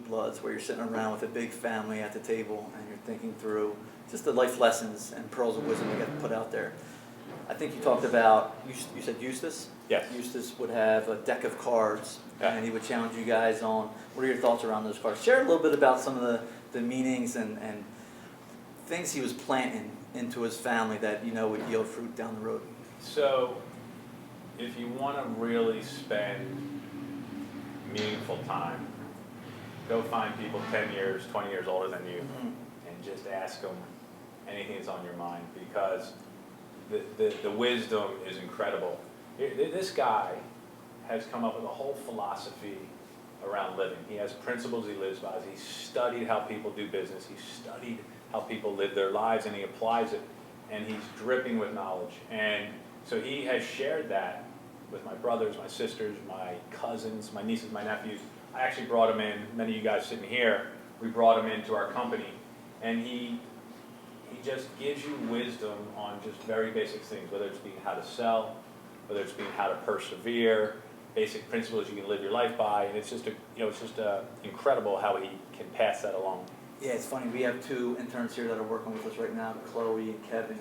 Bloods, where you're sitting around with a big family at the table and you're thinking through just the life lessons and pearls of wisdom you get to put out there. I think you talked about, you said Eustace? Yes. Eustace would have a deck of cards, yeah. and he would challenge you guys on, what are your thoughts around those cards? Share a little bit about some of the meanings and things he was planting into his family that would yield fruit down the road. So, if you want to really spend meaningful time, go find people 10 years, 20 years older than you, and just ask them anything that's on your mind, because the wisdom is incredible. This guy has come up with a whole philosophy around living. He has principles he lives by. He studied how people do business. He studied how people live their lives, and he applies it, and he's dripping with knowledge. And so he has shared that with my brothers, my sisters, my cousins, my nieces, my nephews. I actually brought him in, many of you guys sitting here, we brought him into our company, and he just gives you wisdom on just very basic things, whether it's being how to sell, whether it's being how to persevere, basic principles you can live your life by, and it's just incredible how he can pass that along. Yeah, it's funny. We have two interns here that are working with us right now, Chloe and Kevin,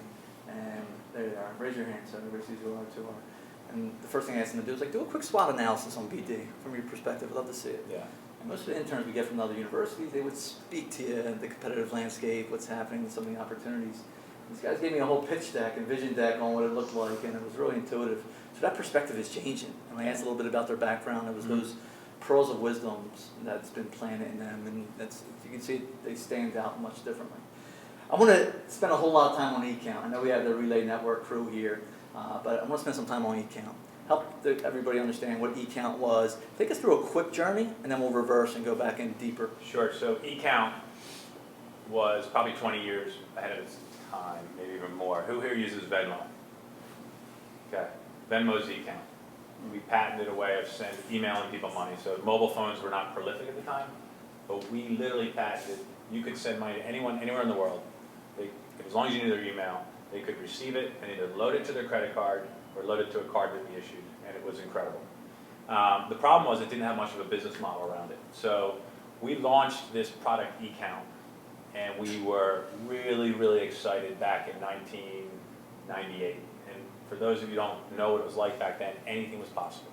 and there they are. Raise your hand so everybody sees who our two are. And the first thing I asked them to do is do a quick SWOT analysis on BD from your perspective. I'd love to see it. Yeah. And most of the interns we get from other universities, they would speak to you, the competitive landscape, what's happening, some of the opportunities. These guys gave me a whole pitch deck and vision deck on what it looked like, and it was really intuitive. So that perspective is changing. And I asked a little bit about their background. It was those pearls of wisdom that's been planted in them, and you can see they stand out much differently. I want to spend a whole lot of time on eCount. I know we have the Relay Network crew here, but I want to spend some time on eCount. Help everybody understand what eCount was. Take us through a quick journey, and then we'll reverse and go back in deeper. Sure. So eCount was probably 20 years ahead of its time, maybe even more. Who here uses Venmo? Okay. Venmo's eCount. We patented a way of emailing people money. So mobile phones were not prolific at the time, but we literally patented, you could send money to anyone, anywhere in the world. As long as you knew their email, they could receive it and either load it to their credit card or load it to a card that we issued, and it was incredible. The problem was it didn't have much of a business model around it. So we launched this product eCount, and we were really, really excited back in 1998. For those of you who don't know what it was like back then, anything was possible.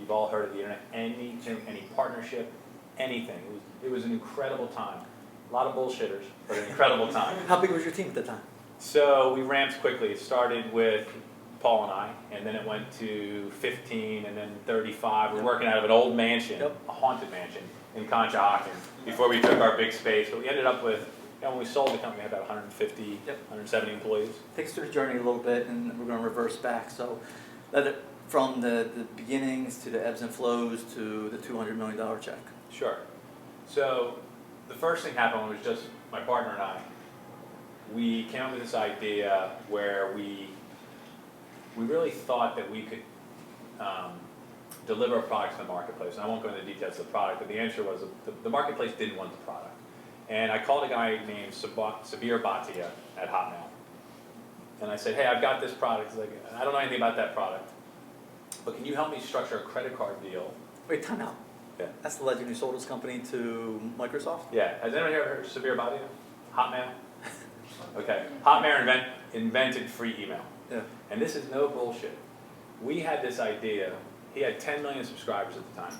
You've all heard of the internet, anything, any partnership, anything. It was an incredible time. A lot of bullshitters, but an incredible time. How big was your team at the time? So we ramped quickly. It started with Paul and I, and then it went to 15, and then 35. We're working out of an old mansion, a haunted mansion in Conshohocken, before we took our big space. But we ended up with, when we sold the company, we had about 150, 170 employees. Take us through the journey a little bit, and we're going to reverse back. So from the beginnings to the ebbs and flows to the $200 million check. Sure. So the first thing happened was just my partner and I. We came up with this idea where we really thought that we could deliver a product to the marketplace. And I won't go into the details of the product, but the answer was the marketplace didn't want the product. And I called a guy named Sabir Bhatia at Hotmail. And I said, hey, I've got this product. He's like, I don't know anything about that product, but can you help me structure a credit card deal? Wait, time out. Yeah. That's the legend who sold his company to Microsoft? Yeah. Has anyone ever heard of Sabir Bhatia? Hotmail? Okay. Hotmail invented free email. Yeah. And this is no bullshit. We had this idea, he had 10 million subscribers at the time,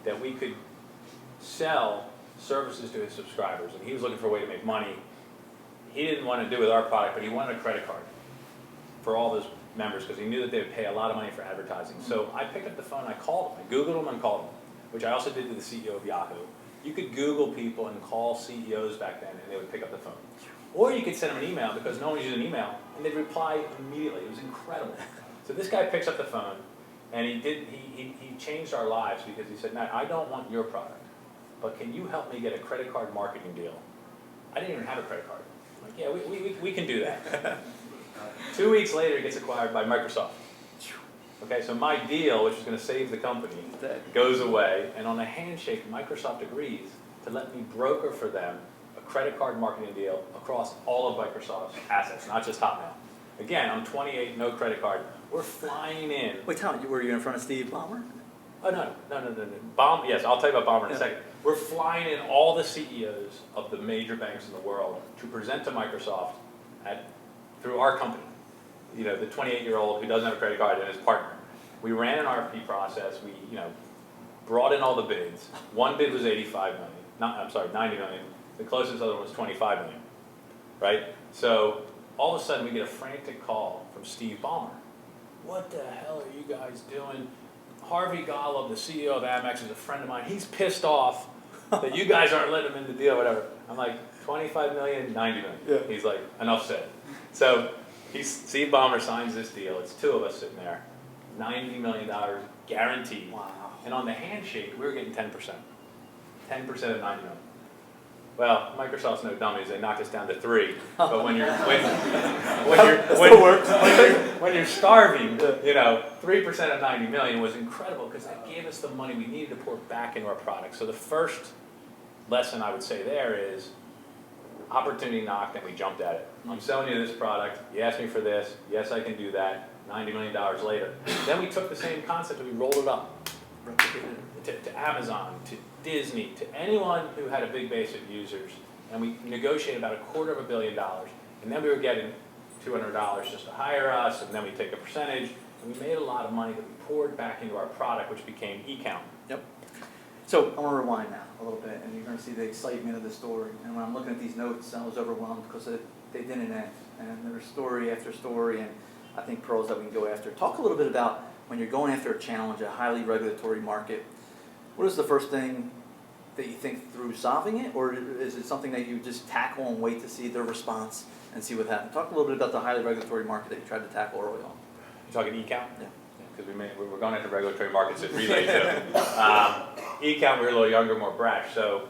that we could sell services to his subscribers, and he was looking for a way to make money. He didn't want to do with our product, but he wanted a credit card for all those members because he knew that they would pay a lot of money for advertising. So I picked up the phone, I called him, I Googled him and called him, which I also did to the CEO of Yahoo. You could Google people and call CEOs back then, and they would pick up the phone. Or you could send them an email because no one was using email, and they'd reply immediately. It was incredible. So this guy picks up the phone, and he changed our lives because he said, Matt, I don't want your product, but can you help me get a credit card marketing deal? I didn't even have a credit card. I'm like, yeah, we can do that. 2 weeks later, it gets acquired by Microsoft. Okay, so my deal, which was going to save the company, goes away, and on a handshake, Microsoft agrees to let me broker for them a credit card marketing deal across all of Microsoft's assets, not just Hotmail. Again, I'm 28, no credit card. We're flying in. Wait, Tom, were you in front of Steve Ballmer? Oh, no. Yes, I'll tell you about Bomber in a second. We're flying in all the CEOs of the major banks in the world to present to Microsoft through our company. You know, the 28-year-old who doesn't have a credit card and his partner. We ran an RFP process. We, brought in all the bids. One bid was 90 million. The closest other one was 25 million, right? So all of a sudden we get a frantic call from Steve Ballmer. What the hell are you guys doing? Harvey Golub, the CEO of Amex, is a friend of mine. He's pissed off that you guys aren't letting him in the deal or whatever. I'm like, 25 million, 90 million. Yeah. He's like, enough said. So Steve Ballmer signs this deal. It's two of us sitting there. $90 million guaranteed. Wow. And on the handshake, we were getting 10%. 10% of 90 million. Well, Microsoft's no dummies. They knocked us down to 3. But when you're starving, 3% of 90 million was incredible because that gave us the money we needed to pour back into our product. So the first lesson I would say there is opportunity knocked and we jumped at it. I'm selling you this product. You asked me for this. Yes, I can do that. $90 million later. Then we took the same concept and we rolled it up to Amazon, to Disney, to anyone who had a big base of users, and we negotiated about $250 million. And then we were getting $200 just to hire us, and then we take a percentage, and we made a lot of money that we poured back into our product, which became eCount. Yep. So I want to rewind now a little bit, and you're going to see the excitement of the story. And when I'm looking at these notes, I was overwhelmed because they didn't end, and there was story after story, and I think pearls that we can go after. Talk a little bit about when you're going after a challenge, a highly regulatory market. What is the first thing that you think through solving it, or is it something that you just tackle and wait to see their response and see what happens? Talk a little bit about the highly regulatory market that you tried to tackle early on. You're talking eCount? Yeah. Because we're going into regulatory markets at Relay too. eCount, we're a little younger, more brash. So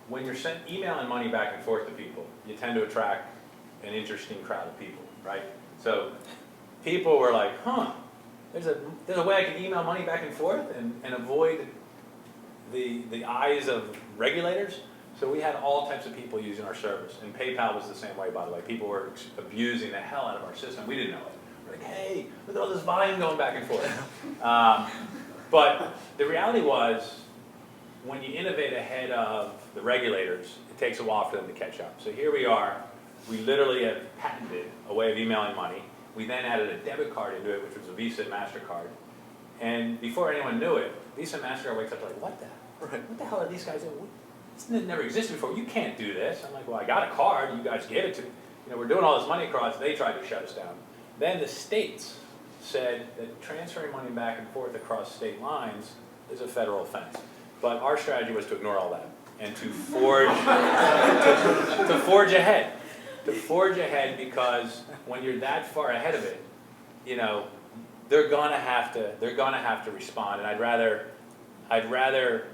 when you're emailing money back and forth to people, you tend to attract an interesting crowd of people, right? So people were like, there's a way I can email money back and forth and avoid the eyes of regulators. So we had all types of people using our service. And PayPal was the same way, by the way. People were abusing the hell out of our system. We didn't know it. We're like, hey, look at all this volume going back and forth. But the reality was, when you innovate ahead of the regulators, it takes a while for them to catch up. So here we are. We literally have patented a way of emailing money. We then added a debit card into it, which was a Visa and MasterCard. And before anyone knew it, Visa and MasterCard wakes up like, what the hell are these guys doing? This never existed before. You can't do this. I'm like, well, I got a card. You guys gave it to me. We're doing all this money across. They tried to shut us down. Then the states said that transferring money back and forth across state lines is a federal offense. But our strategy was to ignore all that and to forge, to forge ahead. To forge ahead, because when you're that far ahead of it, they're gonna have to respond. And I'd rather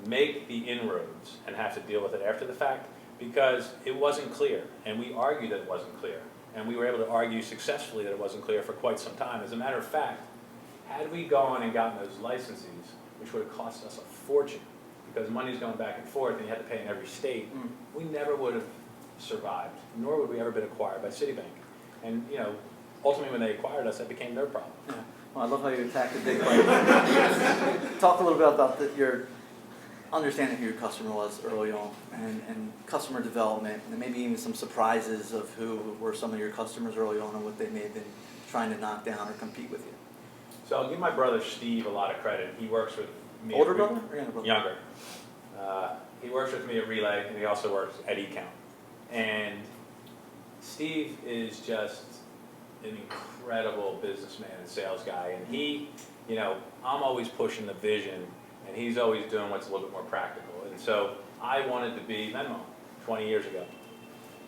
make the inroads and have to deal with it after the fact, because it wasn't clear, and we argued that it wasn't clear, and we were able to argue successfully that it wasn't clear for quite some time. As a matter of fact, had we gone and gotten those licenses, which would have cost us a fortune, because money's going back and forth and you had to pay in every state, we never would have survived, nor would we ever been acquired by Citibank. And ultimately when they acquired us, that became their problem. Yeah. Well, I love how you attacked the big fight. Talk a little bit about your understanding who your customer was early on, and customer development, and maybe even some surprises of who were some of your customers early on and what they may have been trying to knock down or compete with you. So I'll give my brother Steve a lot of credit. He works with me. Older brother or younger brother? Younger. He works with me at Relay, and he also works at eCount. And Steve is just an incredible businessman and sales guy. And he, I'm always pushing the vision, and he's always doing what's a little bit more practical. And so I wanted to be Venmo 20 years ago.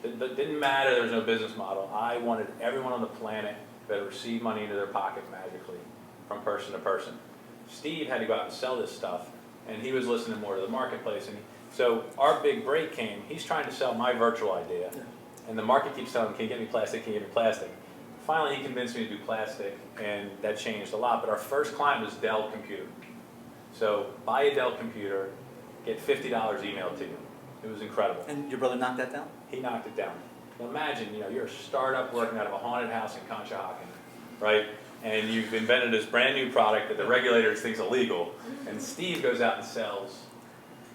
It didn't matter, there was no business model. I wanted everyone on the planet to receive money into their pocket magically from person to person. Steve had to go out and sell this stuff, and he was listening more to the marketplace. And so our big break came. He's trying to sell my virtual idea, and the market keeps telling him, can you get me plastic, can you get me plastic? Finally, he convinced me to do plastic, and that changed a lot. But our first client was Dell Computer. So buy a Dell computer, get $50 emailed to you. It was incredible. And your brother knocked that down? He knocked it down. Now imagine, you're a startup working out of a haunted house in Conshohocken, right? and you've invented this brand new product that the regulators think's illegal, and Steve goes out and sells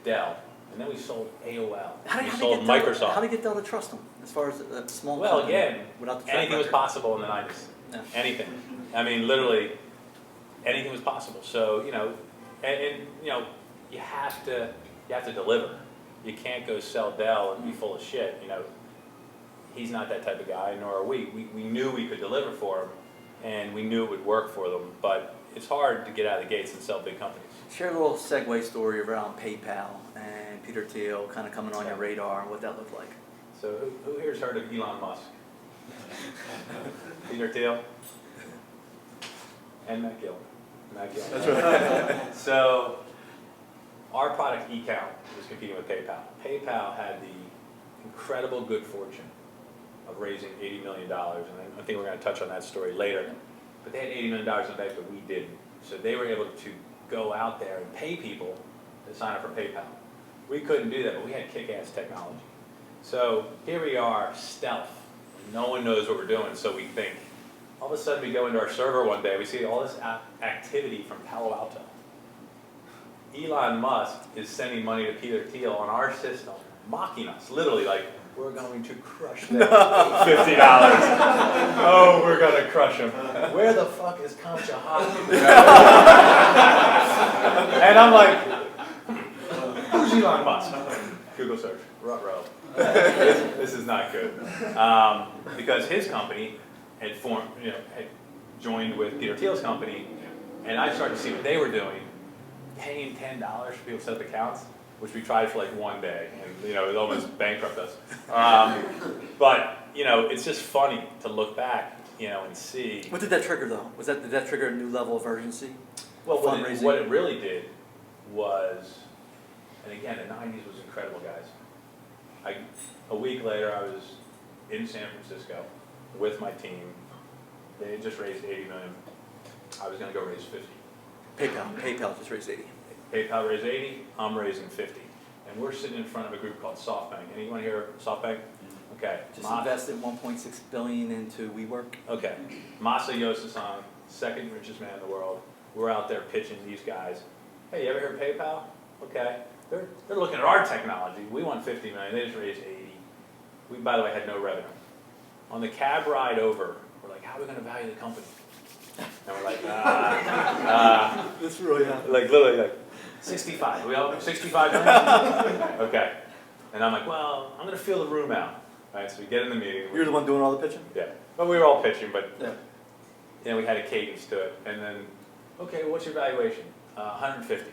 Dell, and then we sold AOL, we sold Microsoft. How did you get Dell to trust them as far as a small Well, company again, without the track anything was record? possible in the 90s. Yeah. Anything. I mean, literally, anything was possible. So, and you have to deliver. You can't go sell Dell and be full of shit. He's not that type of guy, nor are we. We knew we could deliver for him, and we knew it would work for them, but it's hard to get out of the gates and sell big companies. Share a little segue story around PayPal and Peter Thiel kind of coming on your radar and what that looked like. So who here's heard of Elon Musk? Peter Thiel? And Matt Gillin. That's right. So our product eCount was competing with PayPal. PayPal had the incredible good fortune of raising $80 million, and I think we're going to touch on that story later. But they had $80 million in the bank, but we didn't. So they were able to go out there and pay people to sign up for PayPal. We couldn't do that, but we had kick-ass technology. So here we are, stealth. No one knows what we're doing, so we think. All of a sudden we go into our server one day, we see all this activity from Palo Alto. Elon Musk is sending money to Peter Thiel on our system, mocking us, literally like, we're going to crush them. $50. Oh, we're going to crush them. Where the fuck is Concha Hockey? And I'm like, who's Elon Musk? Google search, ruh-roh. This is not good. Because his company had joined with Peter Thiel's company, and I started to see what they were doing, paying $10 for people to set up accounts, which we tried for like one day, and it almost bankrupted us. But it's just funny to look back, and see. What did that trigger though? Did that trigger a new level of urgency? Well, what it really did was, and again, the 90s was incredible, guys. A week later, I was in San Francisco with my team. They had just raised $80 million. I was going to go raise 50. PayPal just raised 80. PayPal raised 80, I'm raising 50. And we're sitting in front of a group called SoftBank. Anyone here SoftBank? Okay. Just invested $1.6 billion into WeWork. Okay. Masa Yosasan, second richest man in the world. We're out there pitching these guys. Hey, you ever heard of PayPal? Okay. They're looking at our technology. We want 50 million. They just raised 80. We, by the way, had no revenue. On the cab ride over, we're like, how are we going to value the company? And we're like, This really happened. like literally like 65. We all 65 million? Okay. And I'm like, well, I'm going to feel the room out. Right, so we get in the meeting. You're the one doing all the pitching? Yeah. Well, we were all pitching, but yeah. we had a cadence to it. And then, okay, what's your valuation? 150.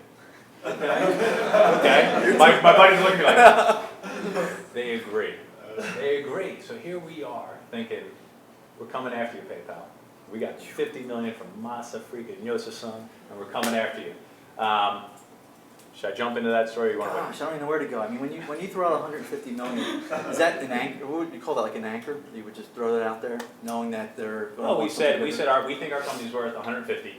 Okay. My buddies looking like, they agree. They agree. So here we are thinking, we're coming after you, PayPal. We got 50 million from Masa freaking Yosa-san, and we're coming after you. Should I jump into that story? You want to? Gosh, I don't even know where to go. I mean, when you throw out 150 million, is that an anchor? What would you call that? Like an anchor? You would just throw that out there, knowing that they're going to. Oh, we said we think our company's worth 150.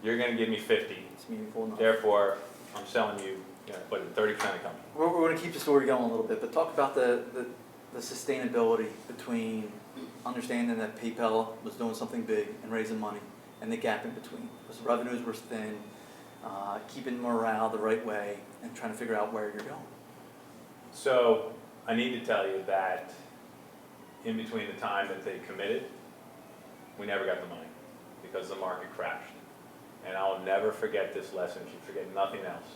You're going to give me 50. It's meaningful enough. Therefore, I'm selling you, 30% of the company. We're going to keep the story going a little bit, but talk about the sustainability between understanding that PayPal was doing something big and raising money, and the gap in between. Because revenues were thin, keeping morale the right way, and trying to figure out where you're going. So I need to tell you that in between the time that they committed, we never got the money because the market crashed. And I'll never forget this lesson. You should forget nothing else.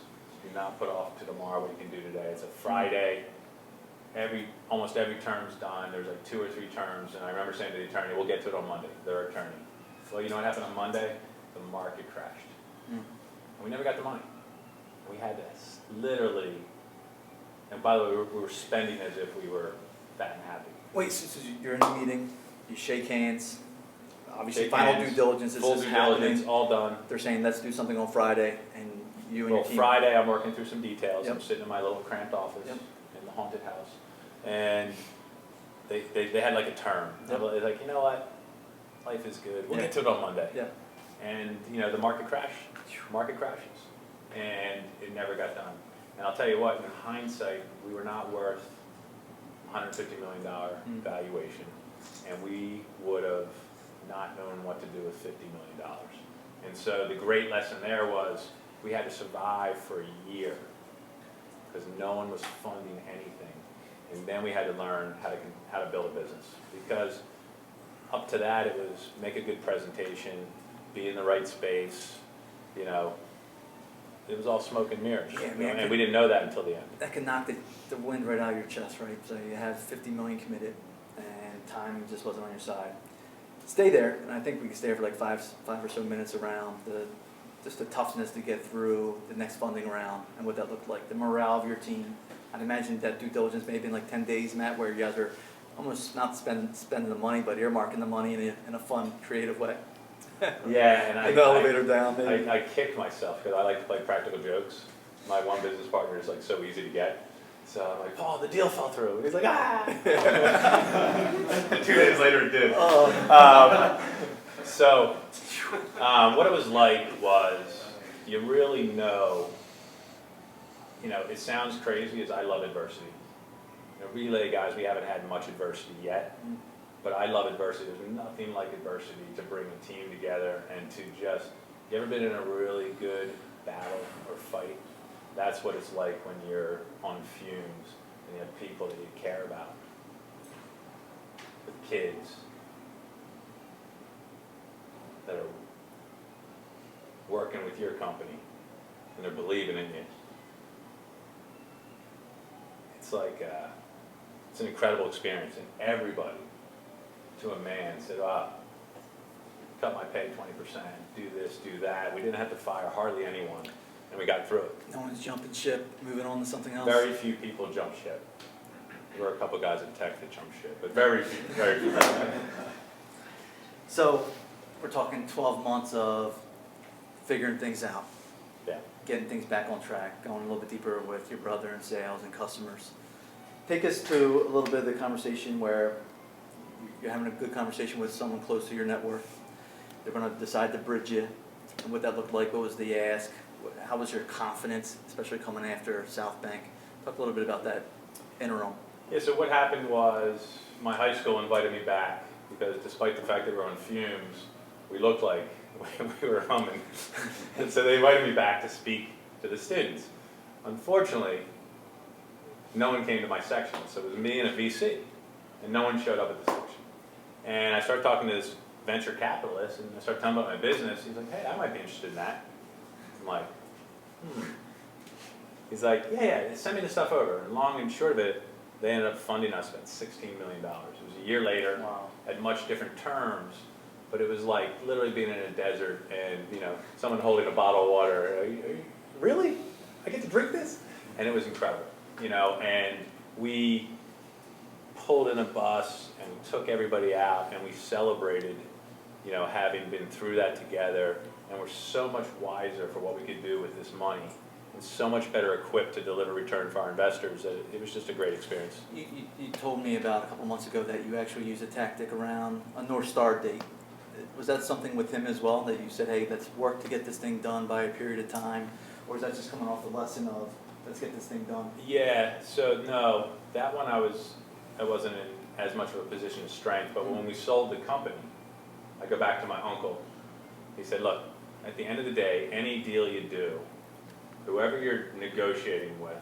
Do not put off to tomorrow what you can do today. It's a Friday. Almost every term's done. There's like 2 or 3 terms, and I remember saying to the attorney, we'll get to it on Monday, their attorney. Well, you know what happened on Monday? The market crashed. And we never got the money. We had to literally, and by the way, we were spending as if we were fat and happy. Wait, so you're in a meeting, you shake hands, obviously Shake final hands, due diligence is full due diligence, all done. They're saying, let's do something on Friday, and you and your team. Friday, I'm working through some details. Yep. I'm sitting in my little cramped office in the haunted house. And they had like a term. They're like, you know what? Life is good. We'll get to it on Monday. Yeah. And the market crashed. Market crashes. And it never got done. And I'll tell you what, in hindsight, we were not worth $150 million valuation. And we would have not knowing what to do with $50 million. And so the great lesson there was we had to survive for a year because no one was funding anything. And then we had to learn how to build a business, because up to that it was make a good presentation, be in the right space, you know. It was all smoke and mirrors, Yeah, you know, and we didn't know that until the end. That can knock the wind right out of your chest, right? So you have 50 million committed, and time just wasn't on your side. Stay there, and I think we could stay for like five or so minutes around just the toughness to get through the next funding round and what that looked like, the morale of your team. I'd imagine that due diligence maybe in like 10 days, Matt, where you guys are almost not spending the money, but earmarking the money in a fun, creative way. Yeah, and the elevator down, maybe. I kicked myself because I like to play practical jokes. My one business partner is like so easy to get. So I'm like, Paul, the deal fell through. And he's like, ah! 2 days later it did. So what it was like was you really know, it sounds crazy as I love adversity. Relay guys, we haven't had much adversity yet. But I love adversity. There's nothing like adversity to bring a team together and to just, you ever been in a really good battle or fight? That's what it's like when you're on fumes and you have people that you care about. With kids that are working with your company and they're believing in you. It's like, it's an incredible experience, and everybody, to a man, said, cut my pay 20%, do this, do that. We didn't have to fire hardly anyone, and we got through it. No one's jumping ship, moving on to something else. Very few people jump ship. There were a couple guys in tech that jumped ship, but very few. So we're talking 12 months of figuring things out, Yeah. getting things back on track, going a little bit deeper with your brother in sales and customers. Take us to a little bit of the conversation where you're having a good conversation with someone close to your network. They're going to decide to bridge you, and what that looked like. What was the ask? How was your confidence, especially coming after South Bank? Talk a little bit about that interim. Yeah, so what happened was my high school invited me back because despite the fact that we were on fumes, we looked like we were humming. And so they invited me back to speak to the students. Unfortunately, no one came to my section, so it was me and a VC, and no one showed up at the section. And I started talking to this venture capitalist, and I started talking about my business. He's like, hey, I might be interested in that. I'm like, He's like, yeah, send me the stuff over. And long and short of it, they ended up funding us about $16 million. It was a year later, Wow. at much different terms, but it was like literally being in a desert and someone holding a bottle of water. Are you, really? I get to drink this? And it was incredible, and we pulled in a bus and we took everybody out and we celebrated, having been through that together, and we're so much wiser for what we could do with this money and so much better equipped to deliver return for our investors that it was just a great experience. You told me about a couple months ago that you actually used a tactic around a North Star date. Was that something with him as well, that you said, hey, let's work to get this thing done by a period of time? Or is that just coming off the lesson of, let's get this thing done? Yeah, so no, that one I wasn't in as much of a position of strength, but when we sold the company, I go back to my uncle. He said, look, at the end of the day, any deal you do, whoever you're negotiating with,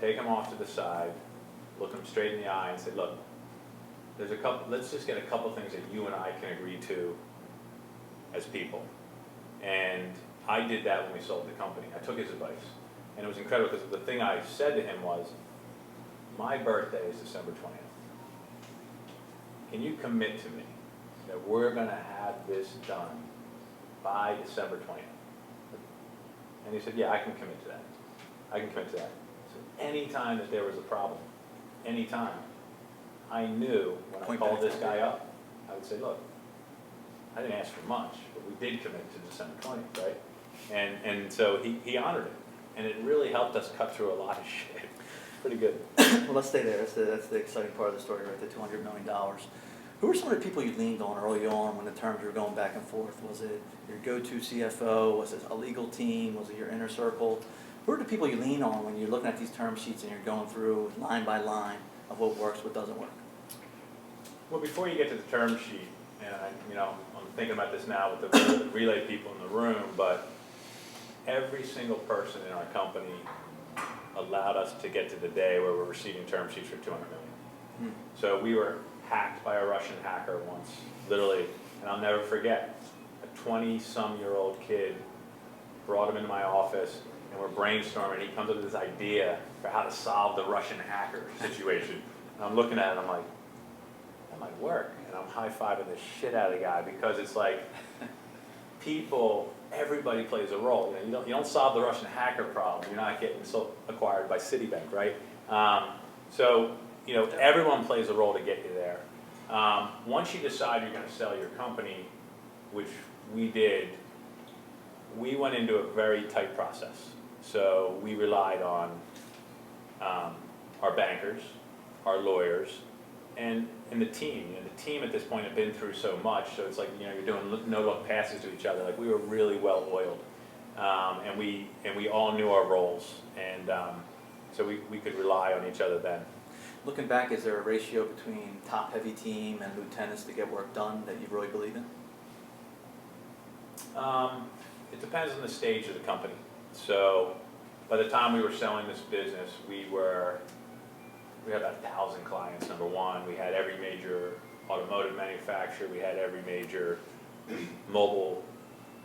take them off to the side, look them straight in the eye and say, look, let's just get a couple things that you and I can agree to as people. And I did that when we sold the company. I took his advice. And it was incredible because the thing I said to him was, my birthday is December 20th. Can you commit to me that we're going to have this done by December 20th? And he said, yeah, I can commit to that. I can commit to that. So any time that there was a problem, any time, I knew when I called this guy up, I would say, look, I didn't ask for much, but we did commit to December 20th, right? And so he honored it. And it really helped us cut through a lot of shit. Pretty good. Well, let's stay there. That's the exciting part of the story, right? The $200 million. Who were some of the people you leaned on early on when the terms were going back and forth? Was it your go-to CFO? Was it a legal team? Was it your inner circle? Who are the people you lean on when you're looking at these term sheets and you're going through line by line of what works, what doesn't work? Well, before you get to the term sheet, and I'm thinking about this now with the relay people in the room, but every single person in our company allowed us to get to the day where we're receiving term sheets for 200 million. So we were hacked by a Russian hacker once, literally, and I'll never forget, a 20-some-year-old kid brought him into my office, and we're brainstorming. He comes up with this idea for how to solve the Russian hacker situation. And I'm looking at it, and I'm like, that might work. And I'm high-fiving the shit out of the guy, because it's like, everybody plays a role. You don't solve the Russian hacker problem. You're not getting acquired by Citibank, right? So everyone plays a role to get you there. Once you decide you're going to sell your company, which we did, we went into a very tight process. So we relied on our bankers, our lawyers, and the team. The team at this point had been through so much, so it's like you're doing no-look passes to each other. Like, we were really well oiled, and we all knew our roles, and so we could rely on each other then. Looking back, is there a ratio between top-heavy team and lieutenants to get work done that you really believe in? It depends on the stage of the company. So by the time we were selling this business, we had about 1,000 clients, number one. We had every major automotive manufacturer. We had every major mobile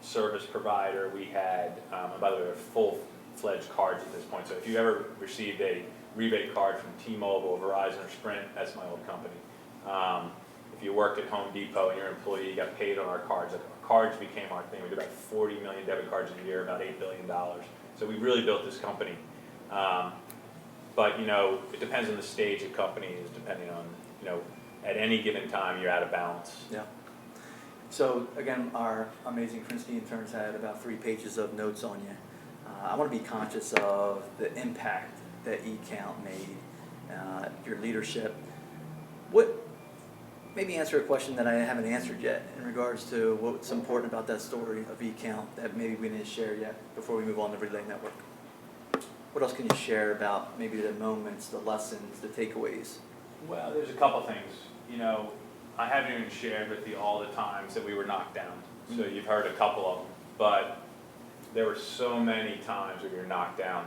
service provider. We had, and by the way, we were full-fledged cards at this point. So if you ever received a rebate card from T-Mobile, Verizon, or Sprint, that's my old company. If you worked at Home Depot and you're an employee, you got paid on our cards. Like, our cards became our thing. We did about 40 million debit cards a year, about $8 billion. So we really built this company. But it depends on the stage of companies, depending on, at any given time you're out of balance. Yeah. So again, our amazing Princeton interns had about 3 pages of notes on you. I want to be conscious of the impact that eCount made, your leadership. Maybe answer a question that I haven't answered yet in regards to what's important about that story of eCount that maybe we didn't share yet before we move on to Relay Network. What else can you share about maybe the moments, the lessons, the takeaways? Well, there's a couple things. I haven't even shared with you all the times that we were knocked down. So you've heard a couple of them. But there were so many times where we were knocked down.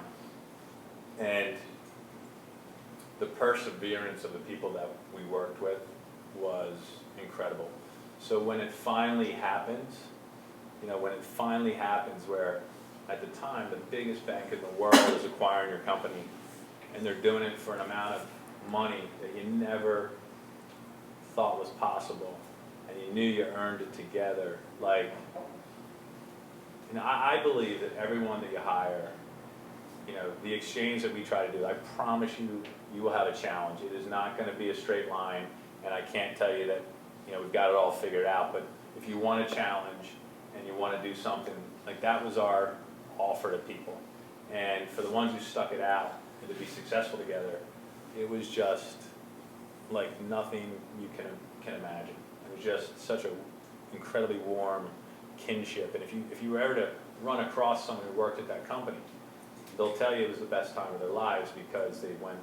And the perseverance of the people that we worked with was incredible. So when it finally happens, where at the time the biggest bank in the world is acquiring your company, and they're doing it for an amount of money that you never thought was possible, and you knew you earned it together. Like, I believe that everyone that you hire, the exchange that we try to do, I promise you, you will have a challenge. It is not going to be a straight line, and I can't tell you that, we've got it all figured out, but if you want a challenge and you want to do something, like, that was our offer to people. And for the ones who stuck it out and to be successful together, it was just like nothing you can imagine. It was just such an incredibly warm kinship. And if you were ever to run across someone who worked at that company, they'll tell you it was the best time of their lives because they went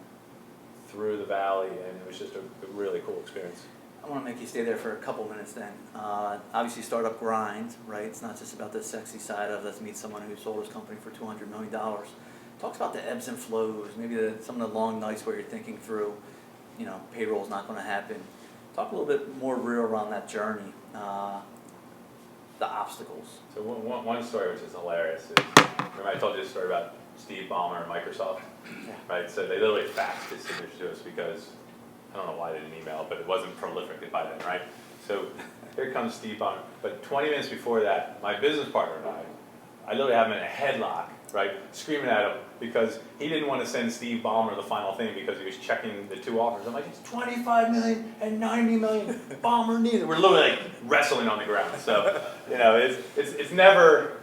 through the valley, and it was just a really cool experience. I want to make you stay there for a couple minutes then. Obviously, startup grind, right? It's not just about the sexy side of let's meet someone who sold his company for $200 million. Talks about the ebbs and flows, maybe some of the long nights where you're thinking through, payroll's not going to happen. Talk a little bit more real around that journey, the obstacles. So one story which is hilarious is, remember I told you this story about Steve Ballmer and Microsoft? Yeah. Right, so they literally faxed his signature to us because, I don't know why they didn't email, but it wasn't prolific by then, right? So here comes Steve Ballmer. But 20 minutes before that, my business partner and I literally have him in a headlock, right, screaming at him because he didn't want to send Steve Ballmer the final thing because he was checking the 2 offers. I'm like, it's 25 million and 90 million, Ballmer neither. We're literally like wrestling on the ground. So, it's never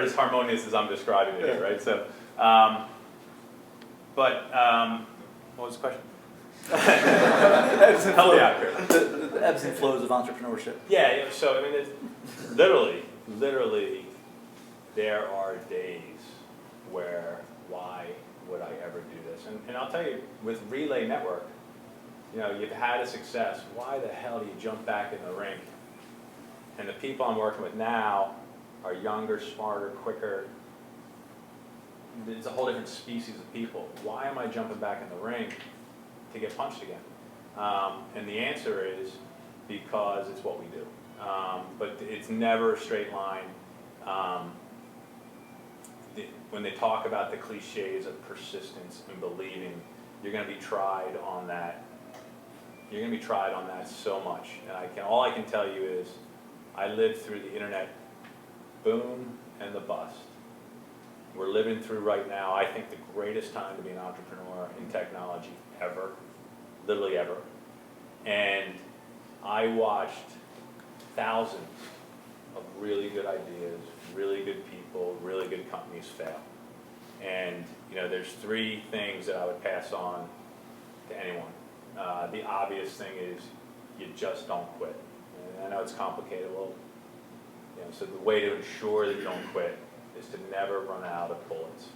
as harmonious as I'm describing it here, right? So, what was the question? Help me out here. The ebbs and flows of entrepreneurship. Yeah, so I mean, it's literally, there are days where, why would I ever do this? And I'll tell you, with Relay Network, you've had a success. Why the hell do you jump back in the rink And the people I'm working with now are younger, smarter, quicker. It's a whole different species of people. Why am I jumping back in the ring to get punched again? And the answer is because it's what we do. But it's never a straight line. When they talk about the cliches of persistence and believing, you're going to be tried on that. You're going to be tried on that so much. And all I can tell you is, I lived through the internet boom and the bust. We're living through right now, I think, the greatest time to be an entrepreneur in technology ever, literally ever. And I watched thousands of really good ideas, really good people, really good companies fail. And there's three things that I would pass on to anyone. The obvious thing is you just don't quit. And I know it's complicated. Well, so the way to ensure that you don't quit is to never run out of bullets.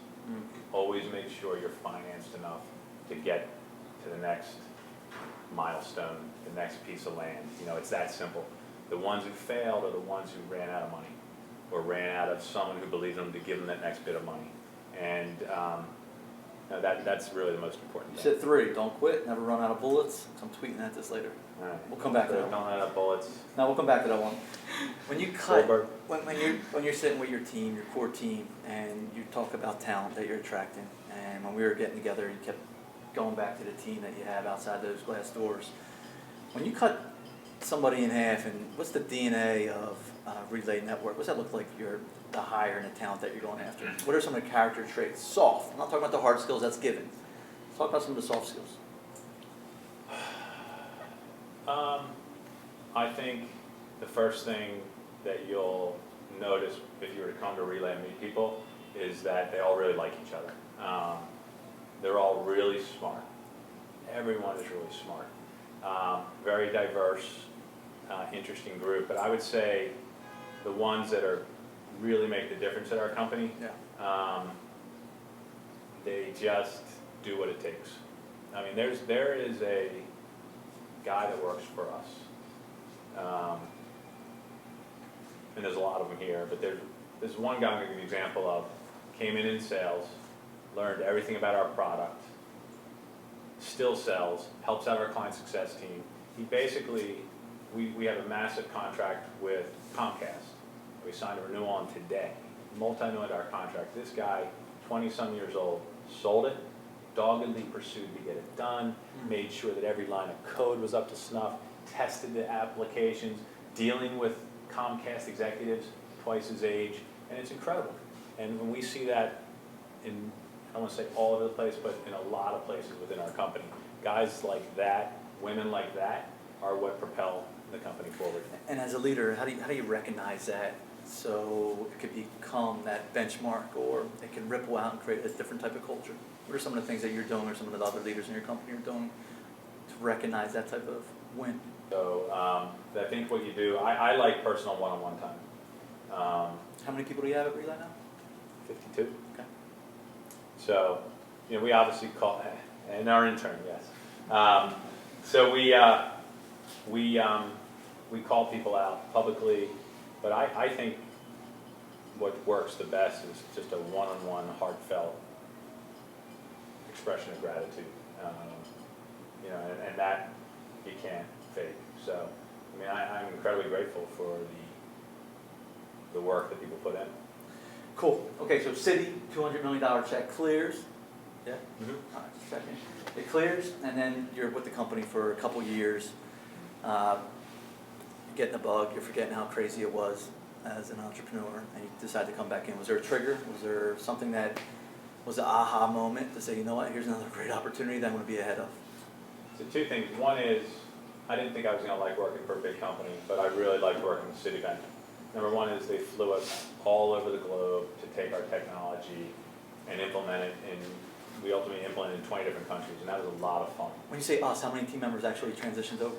Always make sure you're financed enough to get to the next milestone, the next piece of land. It's that simple. The ones who failed are the ones who ran out of money, or ran out of someone who believed in them to give them that next bit of money. And that's really the most important thing. You said three: don't quit, never run out of bullets. I'm tweeting at this later. All right. We'll come back to that. Don't run out of bullets. No, we'll come back to that one. When you cut, Goldberg. when you're sitting with your team, your core team, and you talk about talent that you're attracting, and when we were getting together, you kept going back to the team that you have outside those glass doors. When you cut somebody in half, and what's the DNA of Relay Network? What's that look like? You're the hire and the talent that you're going after. What are some of the character traits? Soft. I'm not talking about the hard skills. That's given. Let's talk about some of the soft skills. I think the first thing that you'll notice if you were to come to Relay and meet people is that they all really like each other. They're all really smart. Everyone is really smart. Very diverse, interesting group. But I would say the ones that really make the difference at our company, they just do what it takes. I mean, there is a guy that works for us. And there's a lot of them here, but there's one guy I'm going to give you an example of. Came in sales, learned everything about our product, still sells, helps out our client success team. He basically, we have a massive contract with Comcast. We signed a renewal on today, multi-million-dollar contract. This guy, 20-some years old, sold it, doggedly pursued to get it done, made sure that every line of code was up to snuff, tested the applications, dealing with Comcast executives twice his age, and it's incredible. And when we see that in, I don't want to say all over the place, but in a lot of places within our company, guys like that, women like that, are what propel the company forward. And as a leader, how do you recognize that so it could become that benchmark, or it can ripple out and create a different type of culture? What are some of the things that you're doing, or some of the other leaders in your company are doing to recognize that type of win? So I think what you do, I like personal one-on-one time. How many people do you have at Relay now? 52. Okay. So, we obviously call, and our intern, yes. So we call people out publicly, but I think what works the best is just a one-on-one, heartfelt expression of gratitude. And that you can't fake. So, I'm incredibly grateful for the work that people put in. Cool. Okay, so City, $200 million check clears. Yeah? Mm-hmm. All right, just a second. It clears, and then you're with the company for a couple years. You're getting the bug, you're forgetting how crazy it was as an entrepreneur, and you decide to come back in. Was there a trigger? Was there something that was an aha moment to say, you know what, here's another great opportunity that I'm going to be ahead of? So two things. One is, I didn't think I was going to like working for a big company, but I really liked working with Citibank. Number one is they flew us all over the globe to take our technology and implement it, and we ultimately implemented it in 20 different countries, and that was a lot of fun. When you say us, how many team members actually transitioned over?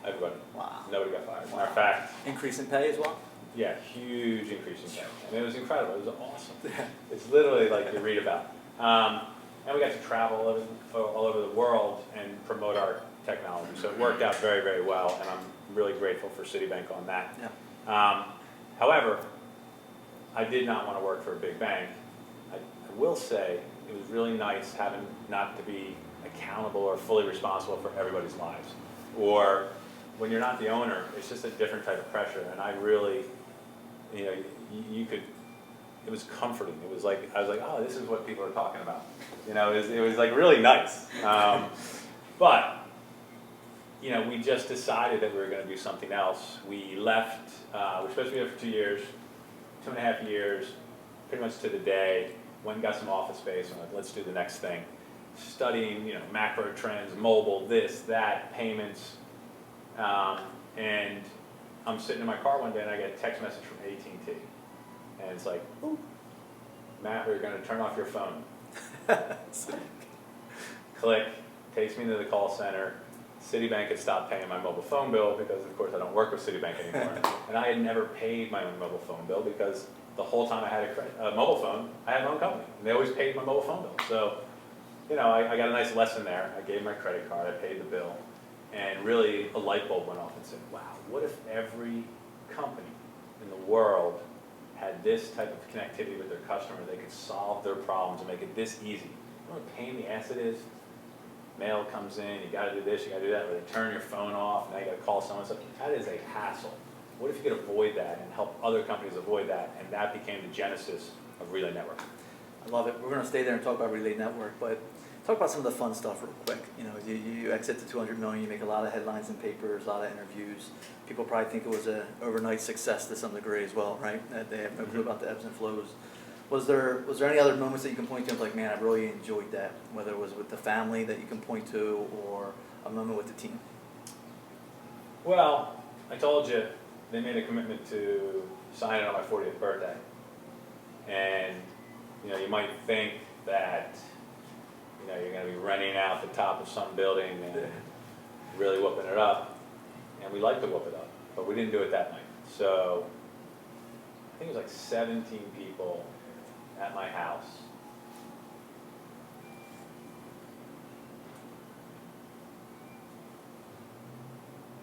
Everybody. Wow. Nobody got fired. Matter of fact, Increase in pay as well? yeah, huge increase in pay. I mean, it was incredible. It was awesome. Yeah. It's literally like you read about. And we got to travel all over the world and promote our technology. So it worked out very, very well, and I'm really grateful for Citibank on that. Yeah. However, I did not want to work for a big bank. I will say it was really nice having not to be accountable or fully responsible for everybody's lives. Or when you're not the owner, it's just a different type of pressure. And I really, you know, you could, it was comforting. It was like, I was like, oh, this is what people are talking about. You know, it was like really nice. But, you know, we just decided that we were going to do something else. We left, we were supposed to be there for 2 years, 2.5 years, pretty much to the day. Went and got some office space and like, let's do the next thing. Studying, you know, macro trends, mobile, this, that, payments. And I'm sitting in my car one day and I get a text message from AT&T. And it's like, ooh, Matt, we're going to turn off your phone. Click, takes me to the call center. Citibank had stopped paying my mobile phone bill because, of course, I don't work with Citibank anymore. And I had never paid my own mobile phone bill because the whole time I had a mobile phone, I had my own company. And they always paid my mobile phone bill. So, you know, I got a nice lesson there. I gave my credit card, I paid the bill. And really, a light bulb went off and said, wow, what if every company in the world had this type of connectivity with their customer? They could solve their problems and make it this easy. You know what a pain in the ass it is? Mail comes in, you gotta do this, you gotta do that, or they turn your phone off, and now you gotta call someone. So that is a hassle. What if you could avoid that and help other companies avoid that? And that became the genesis of Relay Network. I love it. We're going to stay there and talk about Relay Network, but talk about some of the fun stuff real quick. You know, you exit to 200 million, you make a lot of headlines in papers, a lot of interviews. People probably think it was an overnight success to some degree as well, right? That they have no clue about the ebbs and flows. Was there any other moments that you can point to, like, man, I really enjoyed that, whether it was with the family that you can point to or a moment with the team? Well, I told you, they made a commitment to sign it on my 40th birthday. And, you know, you might think that, you know, you're going to be renting out the top of some building and really whooping it up. And we like to whoop it up, but we didn't do it that night. So I think it was like 17 people at my house.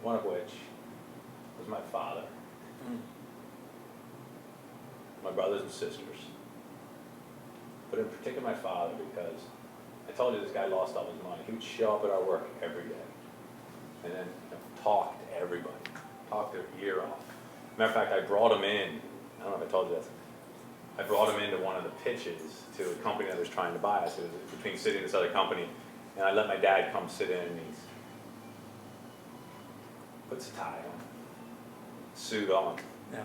One of which was my father, my brothers and sisters. But in particular my father, because I told you this guy lost all his money. He would show up at our work every day and then talk to everybody, talk their ear off. Matter of fact, I brought him in, I don't know if I told you this, I brought him into one of the pitches to a company that was trying to buy us. It was between Citi and this other company. And I let my dad come sit in and he puts a tie on, suit on. Yeah.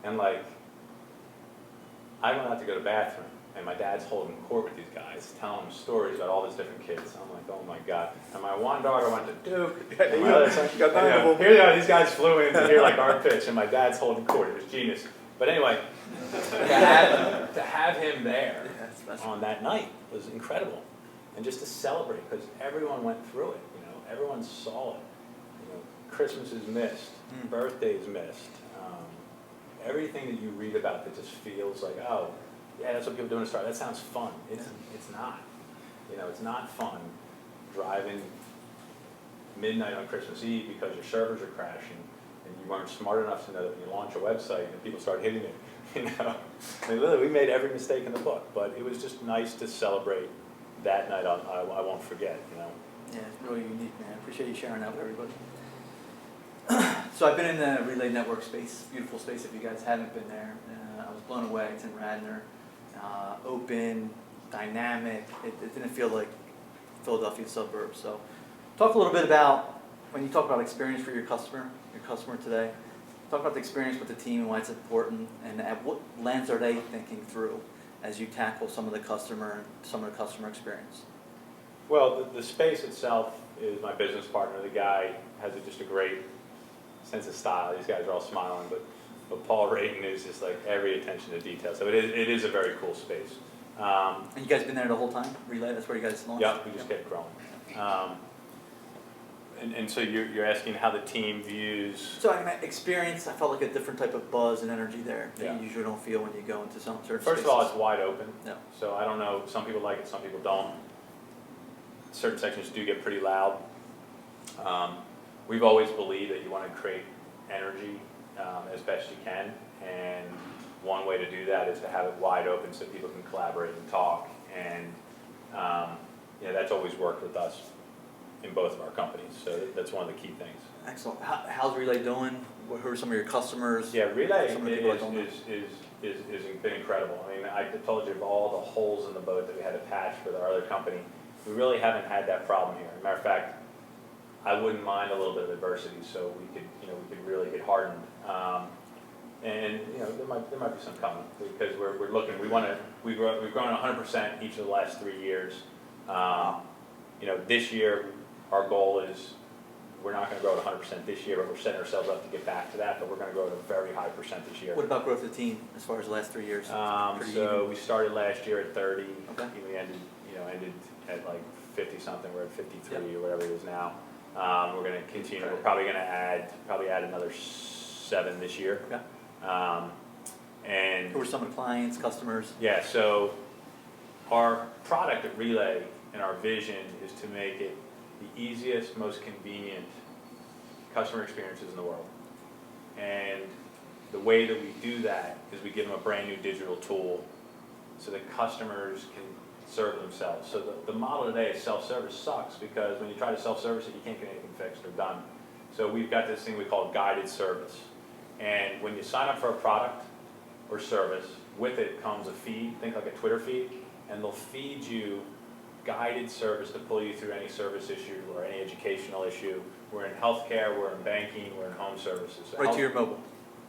And like, I went out to go to the bathroom and my dad's holding court with these guys, telling them stories about all these different kids. I'm like, oh my God. And my one daughter went to Duke. And my other son, here they are, these guys flew in to hear like our pitch and my dad's holding court. It was genius. But anyway, to have him there on that night was incredible. And just to celebrate, because everyone went through it, you know, everyone saw it. You know, Christmas is missed, birthdays missed. Everything that you read about that just feels like, oh, yeah, that's what people do in a store. That sounds fun. It's not. You know, it's not fun driving midnight on Christmas Eve because your servers are crashing and you weren't smart enough to know that when you launch a website and people start hitting it. You know, I mean, literally, we made every mistake in the book, but it was just nice to celebrate that night. I won't forget. You know. Yeah, it's really unique, man. I appreciate you sharing that with everybody. So I've been in the Relay Network space, beautiful space. If you guys haven't been there, I was blown away. It's in Radnor, open, dynamic. It didn't feel like Philadelphia suburbs. So, talk a little bit about when you talk about experience for your customer today. Talk about the experience with the team and why it's important, and at what lens are they thinking through as you tackle some of the customer experience. Well, the space itself is my business partner. The guy has just a great sense of style. These guys are all smiling, but Paul Rayton is just like every attention to detail. So it is a very cool space. And you guys been there the whole time? Relay, that's where you guys launched? Yeah, we just kept growing. And so you're asking how the team views. So I mean, experience, I felt like a different type of buzz and energy there that Yeah. you usually don't feel when you go into some certain First spaces. of all, it's wide open. Yeah. So I don't know, some people like it, some people don't. Certain sections do get pretty loud. we've always believed that you want to create energy as best you can, and one way to do that is to have it wide open so people can collaborate and talk, and that's always worked with us in both of our companies, so that's one of the key things. Excellent. How's Relay doing? Who are some of your customers? Yeah, Relay Some of the people is been incredible. I mean, I told you of all the holes in the boat that we had to patch with our other company. We really haven't had that problem here. As a matter of fact, I wouldn't mind a little bit of adversity, so we could really get hardened. And there might be some coming, because we're looking. We've grown 100% each of the last 3 years. This year our goal is, we're not going to grow at 100% this year, but we're setting ourselves up to get back to that. But we're going to grow at a very high percent this year. What about growth of the team as far as the last 3 years? So we started last year at 30. Okay. We ended at like 50 something. We're at 53 or whatever it is now. We're going to continue. We're probably going to add another 7 this year. Okay. And who are some of the clients, customers? Yeah. So our product at Relay and our vision is to make it the easiest, most convenient customer experiences in the world. And the way that we do that is we give them a brand new digital tool so that customers can serve themselves. So the model today is self-service sucks, because when you try to self-service it, you can't get anything fixed or done. So we've got this thing we call guided service. And when you sign up for a product or service, with it comes a feed, think like a Twitter feed, and they'll feed you guided service to pull you through any service issue or any educational issue. We're in healthcare, we're in banking, we're in home services. So right to your mobile.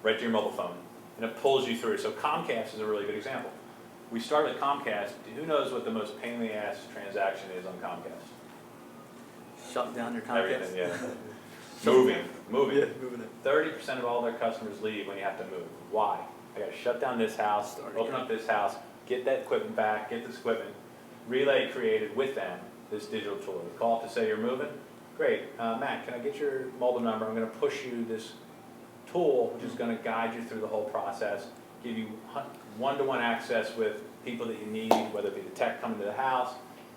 Right to your mobile phone. And it pulls you through. So Comcast is a really good example. We started with Comcast. Who knows what the most pain in the ass transaction is on Comcast? Shutting down your Comcast? Everything, yeah. Moving. Yeah, moving it. 30% of all their customers leave when you have to move. Why? I got to shut down this house, open up this house, get that equipment back, get this equipment. Relay created with them this digital tool. You call up to say you're moving. Great, Matt, can I get your mobile number? I'm going to push you this tool, which is going to guide you through the whole process, give you one-to-one access with people that you need, whether it be the tech coming to the house,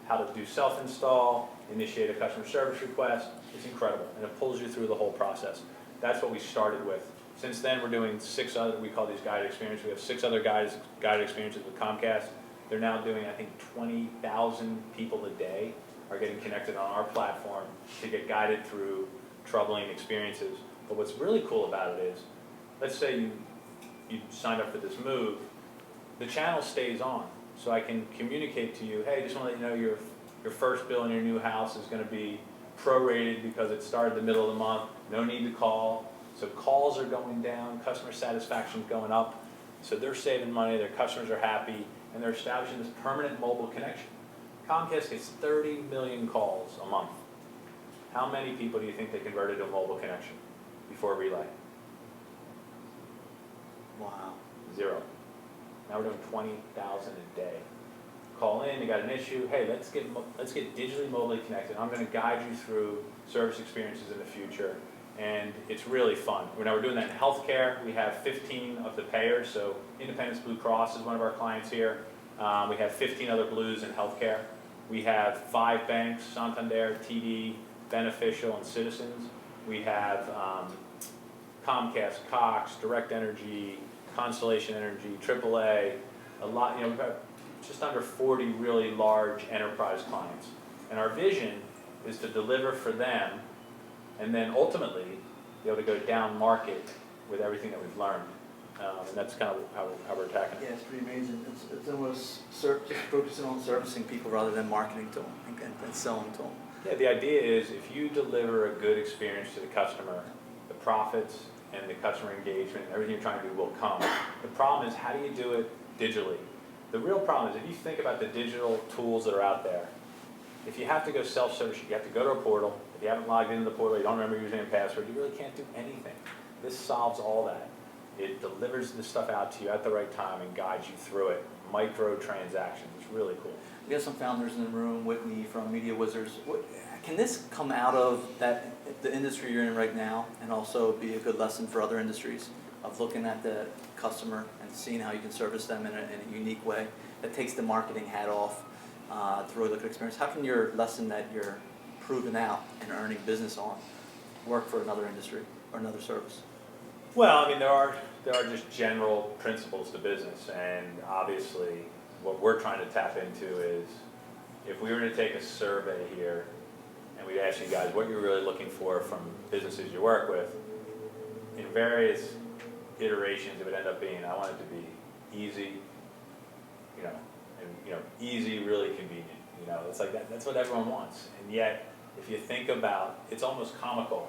how to do self-install, initiate a customer service request. It's incredible, and it pulls you through the whole process. That's what we started with. Since then, we're doing 6 other, we call these guided experiences. We have 6 other guided experiences with Comcast. They're now doing, I think, 20,000 people a day are getting connected on our platform to get guided through troubling experiences. But what's really cool about it is, let's say you signed up for this move, the channel stays on. So I can communicate to you, hey, just want to let you know your first bill in your new house is going to be prorated because it started the middle of the month. No need to call. So calls are going down, customer satisfaction is going up. So they're saving money, their customers are happy, and they're establishing this permanent mobile connection. Comcast gets 30 million calls a month. How many people do you think they converted to a mobile connection before Relay? Wow. 0. Now we're doing 20,000 a day. Call in, you got an issue, hey, let's get digitally mobilely connected. I'm going to guide you through service experiences in the future, and it's really fun. Now we're doing that in healthcare. We have 15 of the payers, so Independence Blue Cross is one of our clients here. We have 15 other Blues in healthcare. We have 5 banks, Santander, TD, Beneficial, and Citizens. We have Comcast, Cox, Direct Energy, Constellation Energy, AAA, a lot, we've got just under 40 really large enterprise clients. And our vision is to deliver for them and then ultimately be able to go down market with everything that we've learned. And that's kind of how we're attacking it. Yeah, it's pretty amazing. It's almost just focusing on servicing people rather than marketing to them and selling to them. Yeah, the idea is if you deliver a good experience to the customer, the profits and the customer engagement, everything you're trying to do will come. The problem is, how do you do it digitally? The real problem is if you think about the digital tools that are out there, if you have to go self-service, you have to go to a portal. If you haven't logged into the portal, you don't remember your username and password, you really can't do anything. This solves all that. It delivers the stuff out to you at the right time and guides you through it. Micro transactions. It's really cool. We have some founders in the room, Whitney from Media Wizards. Can this come out of the industry you're in right now and also be a good lesson for other industries of looking at the customer and seeing how you can service them in a unique way that takes the marketing hat off to really look at experience? How can your lesson that you're proving out and earning business on work for another industry or another service? Well, I mean, there are just general principles to business, and obviously, what we're trying to tap into is, if we were to take a survey here, and we'd ask you guys what you're really looking for from businesses you work with, in various iterations, it would end up being, I want it to be easy, easy, really convenient. It's like that. That's what everyone wants, and yet, if you think about, it's almost comical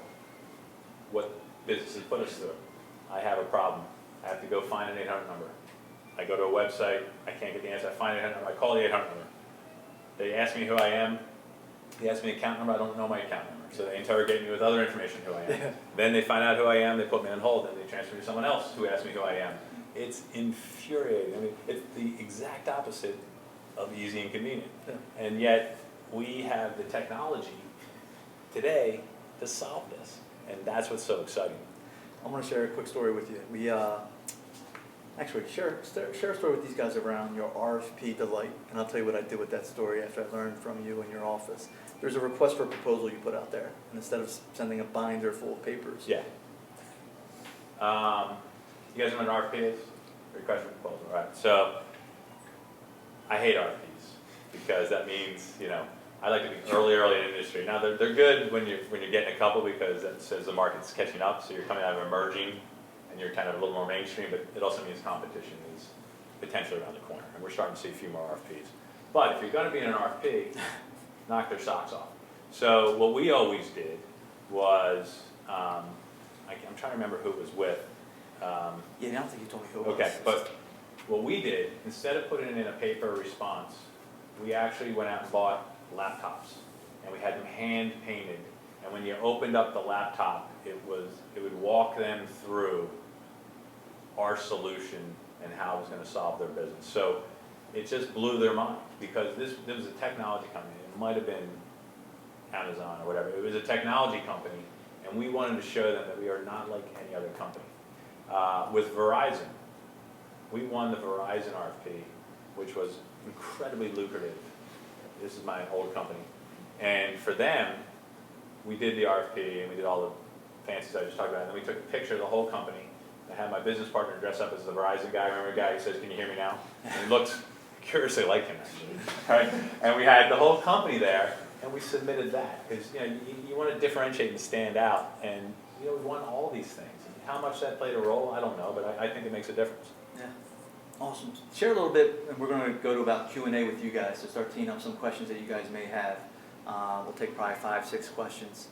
what businesses put us through. I have a problem. I have to go find an 800 number. I go to a website. I can't get the answer. I find an 800 number. I call the 800 number. They ask me who I am. They ask me an account number. I don't know my account number. So they interrogate me with other information who I am. Yeah. Then they find out who I am. They put me on hold. And they transfer me to someone else who asks me who I am. It's infuriating. I mean, it's the exact opposite of easy and convenient. Yeah. And yet, we have the technology today to solve this. And that's what's so exciting. I want to share a quick story with you. We actually share a story with these guys around your RFP delight, and I'll tell you what I did with that story after I learned from you in your office. There's a request for proposal you put out there, and instead of sending a binder full of papers. Yeah. You guys know what an RFP is? Request for proposal, right? So I hate RFPs because that means I like to be early in the industry. Now they're good when you're getting a couple, because that says the market's catching up, so you're coming out of emerging and you're kind of a little more mainstream, but it also means competition is potentially around the corner, and we're starting to see a few more RFPs. But if you're going to be in an RFP, knock their socks off. So what we always did was, I'm trying to remember who it was with. Yeah, I don't think you told me who it was. Okay, but what we did, instead of putting in a paper response, we actually went out and bought laptops, and we had them hand painted, and when you opened up the laptop, it would walk them through our solution and how it was going to solve their business. So it just blew their mind, because this was a technology company. It might have been Amazon or whatever. It was a technology company, and we wanted to show them that we are not like any other company. With Verizon, we won the Verizon RFP, which was incredibly lucrative. This is my old company. And for them, we did the RFP and we did all the fancy stuff I just talked about. And then we took a picture of the whole company. I had my business partner dress up as the Verizon guy. Remember the guy who says, "Can you hear me now?" And he looked curiously like him, actually. Right? And we had the whole company there, and we submitted that. Because you want to differentiate and stand out. And we won all these things. And how much that played a role, I don't know, but I think it makes a difference. Yeah. Awesome. Share a little bit, and we're going to go to about Q&A with you guys to start teeing up some questions that you guys may have. We'll take probably 5-6 questions.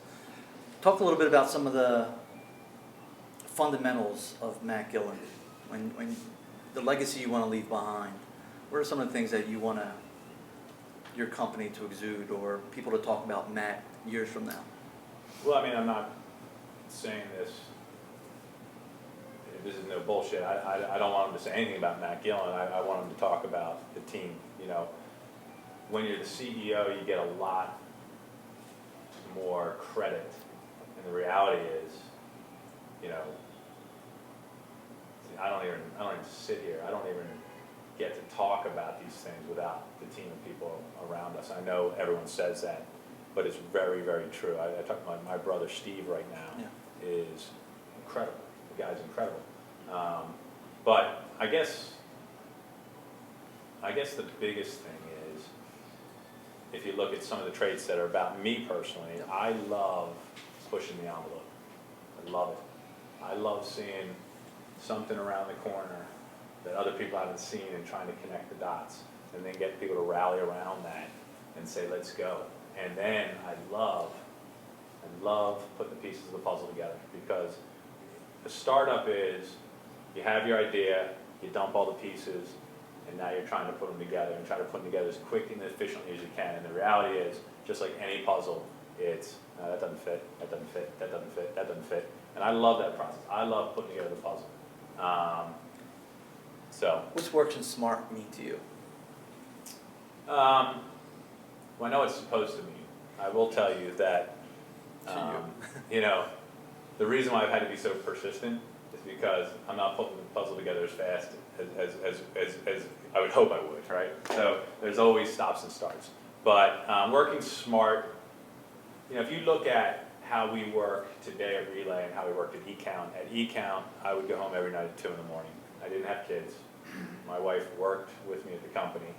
Talk a little bit about some of the fundamentals of Matt Gillin. When the legacy you want to leave behind, what are some of the things that you want your company to exude, or people to talk about Matt years from now? Well, I mean, I'm not saying this. This is no bullshit. I don't want him to say anything about Matt Gillin. I want him to talk about the team. When you're the CEO, you get a lot more credit, and the reality is, I don't even sit here. I don't even get to talk about these things without the team of people around us. I know everyone says that, but it's very, very true. I talk to my brother Steve right now. Yeah. Is incredible. The guy's incredible. But I guess the biggest thing is, if you look at some of the traits that are about me personally, I love pushing the envelope. I love it. I love seeing something around the corner that other people haven't seen and trying to connect the dots, and then get people to rally around that and say, let's go. And then I love putting the pieces of the puzzle together, because the startup is, you have your idea, you dump all the pieces, and now you're trying to put them together, and try to put them together as quickly and efficiently as you can. And the reality is, just like any puzzle, it's, no, that doesn't fit, that doesn't fit, that doesn't fit, that doesn't fit. And I love that process. I love putting together the puzzle. What's works and smart mean to you? Well, I know what it's supposed to mean. I will tell you that, the reason why I've had to be so persistent is because I'm not putting the puzzle together as fast as I would hope I would, right? So there's always stops and starts. But working smart, if you look at how we work today at Relay and how we worked at eCount. At eCount, I would go home every night at 2 in the morning. I didn't have kids. My wife worked with me at the company,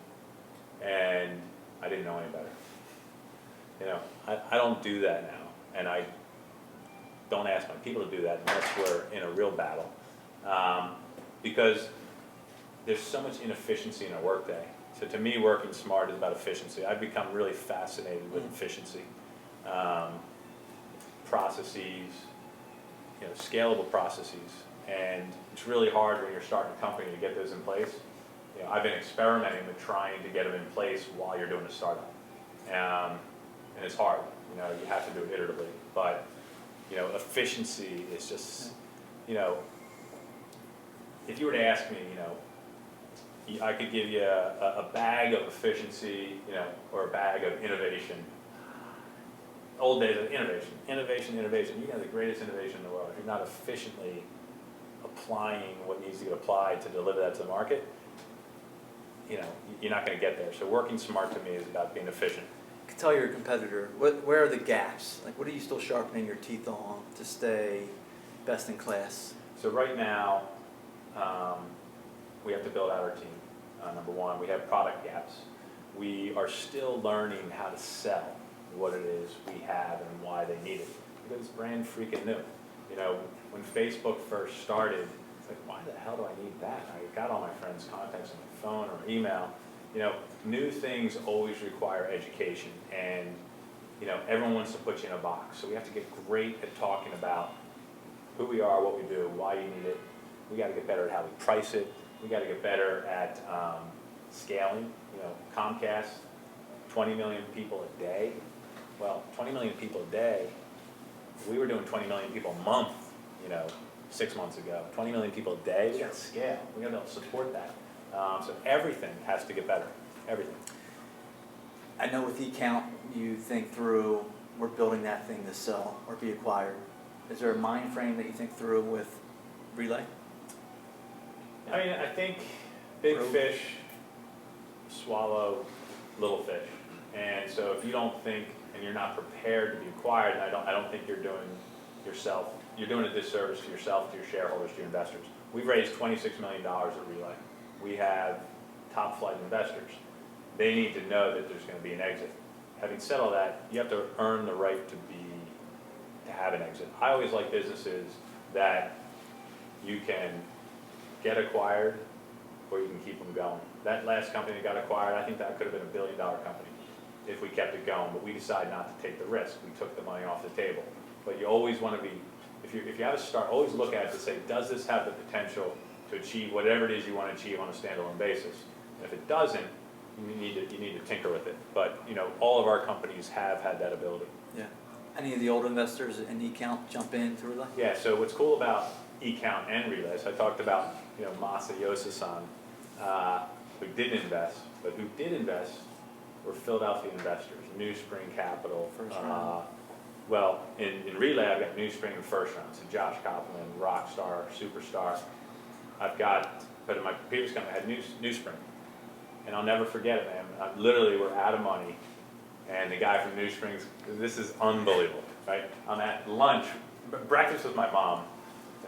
and I didn't know any better. You know, I don't do that now, and I don't ask my people to do that unless we're in a real battle, because there's so much inefficiency in our workday. So to me, working smart is about efficiency. I've become really fascinated with efficiency, processes, you know, scalable processes, and it's really hard when you're starting a company to get those in place. You know, I've been experimenting with trying to get them in place while you're doing a startup, and it's hard. You know, you have to do it iteratively, but you know, efficiency is just, you know, if you were to ask me, you know, I could give you a bag of efficiency, you know, or a bag of innovation. Old days of innovation, innovation, innovation. You have the greatest innovation in the world. If you're not efficiently applying what needs to get applied to deliver that to the market, you know, you're not going to get there. So working smart to me is about being efficient. You can tell your competitor, where are the gaps? Like, what are you still sharpening your teeth on to stay best in class? So right now, we have to build out our team. Number one, we have product gaps. We are still learning how to sell what it is we have and why they need it, because it's brand freaking new. You know, when Facebook first started, it's like, why the hell do I need that? I got all my friends' contacts on my phone or email. You know, new things always require education, and you know, everyone wants to put you in a box. So we have to get great at talking about who we are, what we do, why you need it. We got to get better at how we price it. We got to get better at scaling. You know, Comcast, 20 million people a day. Well, 20 million people a day. We were doing 20 million people a month, you know, 6 months ago. 20 million people a day. We got to scale. We got to be able to support that. So everything has to get better. Everything. I know with eCount, you think through, we're building that thing to sell or be acquired. Is there a mind frame that you think through with Relay? I mean, I think big fish swallow little fish, and so if you don't think and you're not prepared to be acquired, I don't think you're doing a disservice to yourself, to your shareholders, to your investors. We've raised $26 million at Relay. We have top flight investors. They need to know that there's going to be an exit. Having said all that, you have to earn the right to have an exit. I always like businesses that you can get acquired or you can keep them going. That last company that got acquired, I think that could have been $1 billion company if we kept it going, but we decided not to take the risk. We took the money off the table. But you always want to be, if you have a start, always look at it to say, does this have the potential to achieve whatever it is you want to achieve on a standalone basis? And if it doesn't, you need to tinker with it. But you know, all of our companies have had that ability. Yeah. Any of the old investors in eCount jump in to Relay? Yeah. So what's cool about eCount and Relay, so I talked about, you know, Masa Yosa-san, who didn't invest, but who did invest were Philadelphia investors, New Spring Capital. First round. Well, in Relay, I've got New Spring in the first round. So Josh Koppelman, rock star, superstar. But in my previous company, I had New Spring. And I'll never forget it, man. Literally, we're out of money. And the guy from New Springs, this is unbelievable, right? I'm at lunch, breakfast with my mom.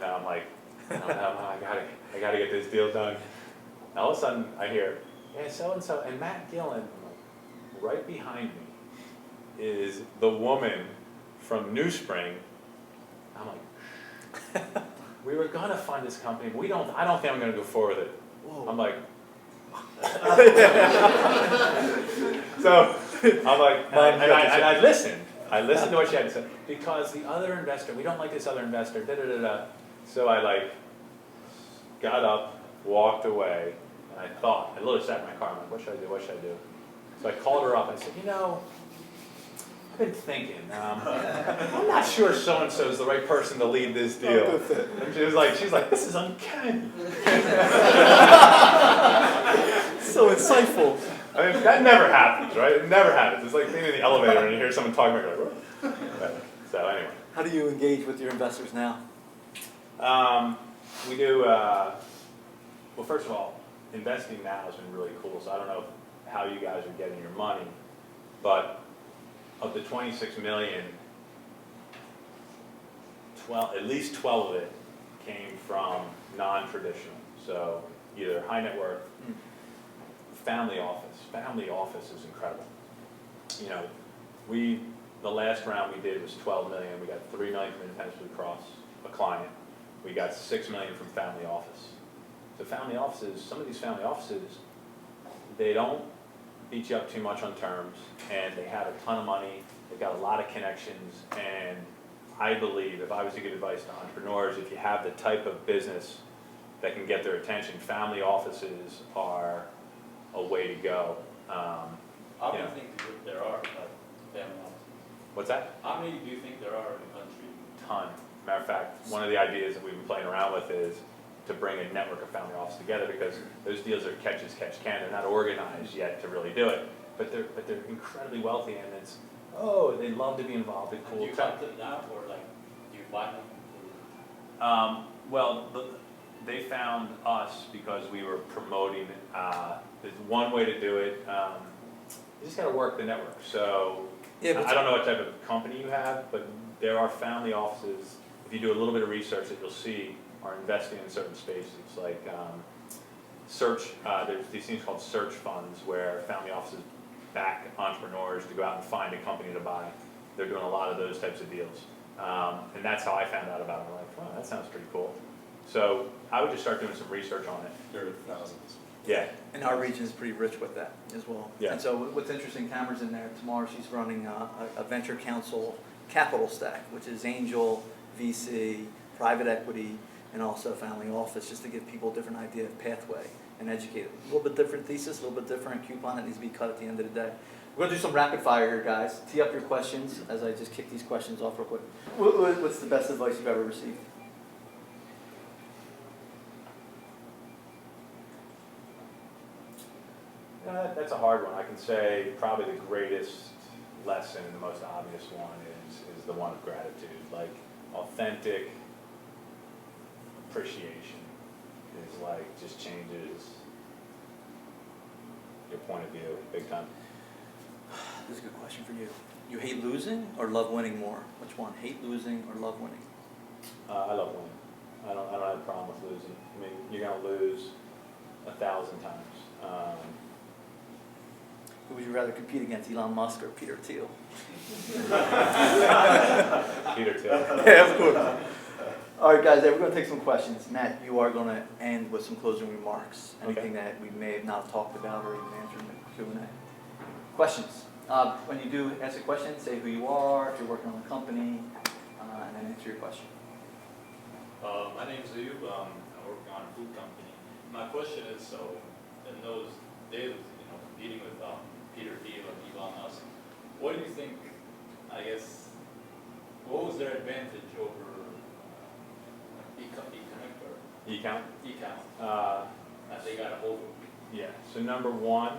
And I'm like, I gotta get this deal done. And all of a sudden, I hear, yeah, so-and-so, and Matt Gillin, right behind me is the woman from New Spring. I'm like, we were gonna fund this company, but I don't think I'm gonna go forward with it. Whoa. I'm like, so I'm like, and I listened. I listened to what she had to say, because the other investor, we don't like this other investor, da-da-da-da. So I like got up, walked away, and I literally sat in my car, I'm like, what should I do, what should I do? So I called her up, I said, you know, I've been thinking, I'm not sure so-and-so is the right person to lead this deal. And she's like, this is uncanny. So insightful. I mean, that never happens, right? It never happens. It's like being in the elevator and you hear someone talking about it. Like, so anyway. How do you engage with your investors now? We do, well, first of all, investing now has been really cool. So I don't know how you guys are getting your money, but of the 26 million, Well, at least 12 of it came from non-traditional. So either high net worth, family office. Family office is incredible. You know, the last round we did was 12 million. We got 3 million from Independence Blue Cross, a client. We got 6 million from family office. So family offices, some of these family offices, they don't beat you up too much on terms, and they have a ton of money. They've got a lot of connections, and I believe, if I was to give advice to entrepreneurs, if you have the type of business that can get their attention, family offices are a way to go. How many do you think there are, like, family offices? What's that? How many do you think there are in the country? Ton. Matter of fact, one of the ideas that we've been playing around with is to bring a network of family offices together, because those deals are catch as catch can. They're not organized yet to really do it, but they're incredibly wealthy, and it's, oh, they love to be involved in cool Do you tech. cut them now, or like, do you find them? Well, they found us because we were promoting, there's one way to do it, you just gotta work the network. So, Yeah, I don't know what type of company you have, but there are family offices, if you do a little bit of research, that you'll see are investing in certain spaces, like search, there's these things called search funds, where family offices back entrepreneurs to go out and find a company to buy. They're doing a lot of those types of deals. And that's how I found out about it. I'm like, wow, that sounds pretty cool. So I would just start doing some research on it. There are thousands. Yeah. And our region is pretty rich with that as well. Yeah. And so what's interesting, Tamara's in there. Tomorrow she's running a venture council capital stack, which is angel, VC, private equity, and also family office, just to give people a different idea of pathway and educate them. A little bit different thesis, a little bit different coupon that needs to be cut at the end of the day. We're going to do some rapid fire here, guys. Tee up your questions as I just kick these questions off real quick. What's the best advice you've ever received? That's a hard one. I can say probably the greatest lesson and the most obvious one is the one of gratitude. Like, authentic appreciation is like, just changes your point of view big time. This is a good question for you. You hate losing or love winning more? Which one? Hate losing or love winning? I love winning. I don't have a problem with losing. I mean, you're gonna lose 1,000 times. Who would you rather compete against, Elon Musk or Peter Thiel? Peter Thiel. Yeah, of course. All right, guys, we're going to take some questions. Matt, you are going to end with some closing remarks. Anything that we may have not talked about or even answered in the Q&A. Questions? When you do ask a question, say who you are, if you're working on a company, and then answer your question. My name is Ayub. I'm working on a food company. My question is, so in those days, competing with Peter Thiel and Elon Musk, what do you think, I guess, what was their advantage over E-count? E-count, that they got a hold of? Yeah, so number one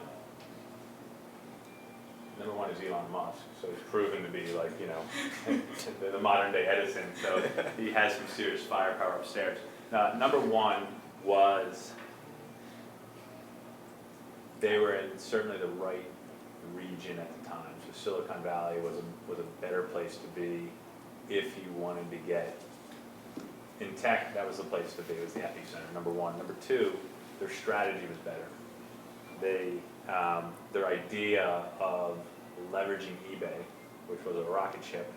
is Elon Musk. So he's proven to be like, the modern day Edison. So he has some serious firepower upstairs. Number one was they were in certainly the right region at the time. So Silicon Valley was a better place to be if you wanted to get in tech. That was the place to be. It was the epicenter. Number one. Number two, their strategy was better. Their idea of leveraging eBay, which was a rocket ship,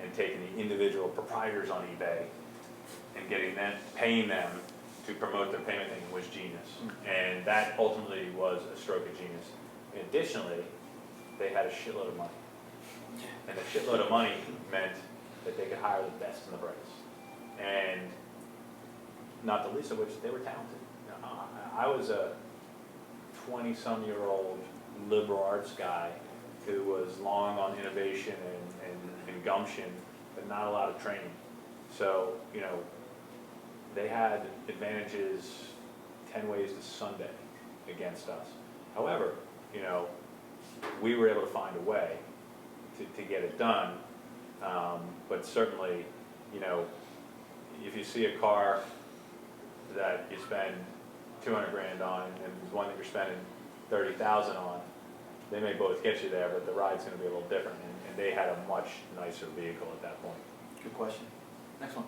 and taking the individual proprietors on eBay and paying them to promote their payment thing was genius. And that ultimately was a stroke of genius. And additionally, they had a shitload of money. And a shitload of money meant that they could hire the best and the brightest. And not the least of which, they were talented. I was a 20-some-year-old liberal arts guy who was long on innovation and gumption, but not a lot of training. So, they had advantages 10 ways to Sunday against us. However, we were able to find a way to get it done. But certainly, if you see a car that you spend 200 grand on and one that you're spending 30,000 on, they may both get you there, but the ride's going to be a little different. And they had a much nicer vehicle at that point. Good question. Next one.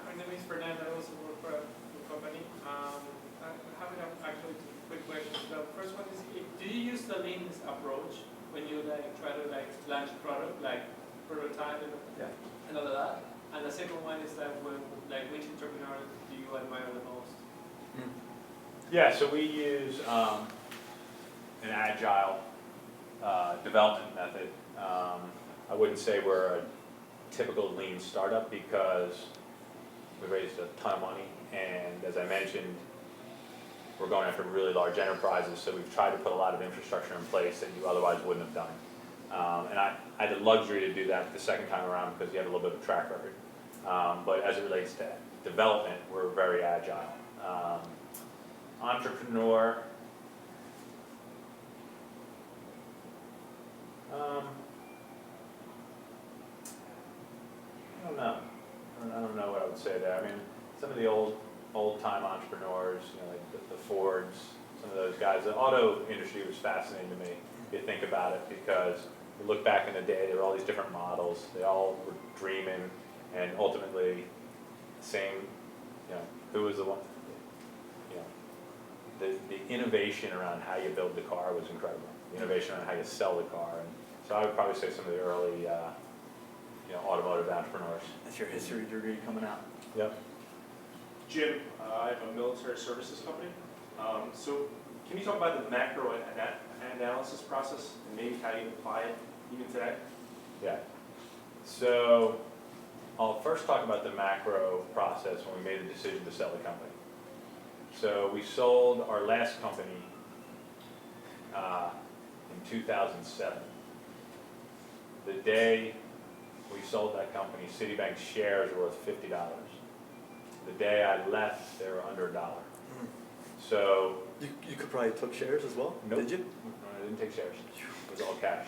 My name is Fernando. I also work for a food company. I have actually two quick questions. The first one is, do you use the lean approach when you try to launch a product, like prototype and all of that? And the second one is that which entrepreneur do you admire the most? Yeah, so we use an agile development method. I wouldn't say we're a typical lean startup because we raised a ton of money, and as I mentioned, we're going after really large enterprises, so we've tried to put a lot of infrastructure in place that you otherwise wouldn't have done. And I had the luxury to do that the second time around because you have a little bit of a track record. But as it relates to development, we're very agile. Entrepreneur, I don't know. I don't know what I would say there. I mean, some of the old-time entrepreneurs, like the Fords, some of those guys. The auto industry was fascinating to me, if you think about it, because you look back in the day, there were all these different models. They all were dreaming, and ultimately, same, who was the one? The innovation around how you build the car was incredible. The innovation around how you sell the car. And so I would probably say some of the early, automotive entrepreneurs. That's your history degree coming out. Yep. Jim, I have a military services company. So can you talk about the macro analysis process and maybe how you apply it even today? Yeah. So I'll first talk about the macro process when we made the decision to sell the company. So we sold our last company in 2007. The day we sold that company, Citibank's shares were worth $50. The day I left, they were under $1. So You could probably took shares as well. Nope. Did you? No, I didn't take shares. It was all cash.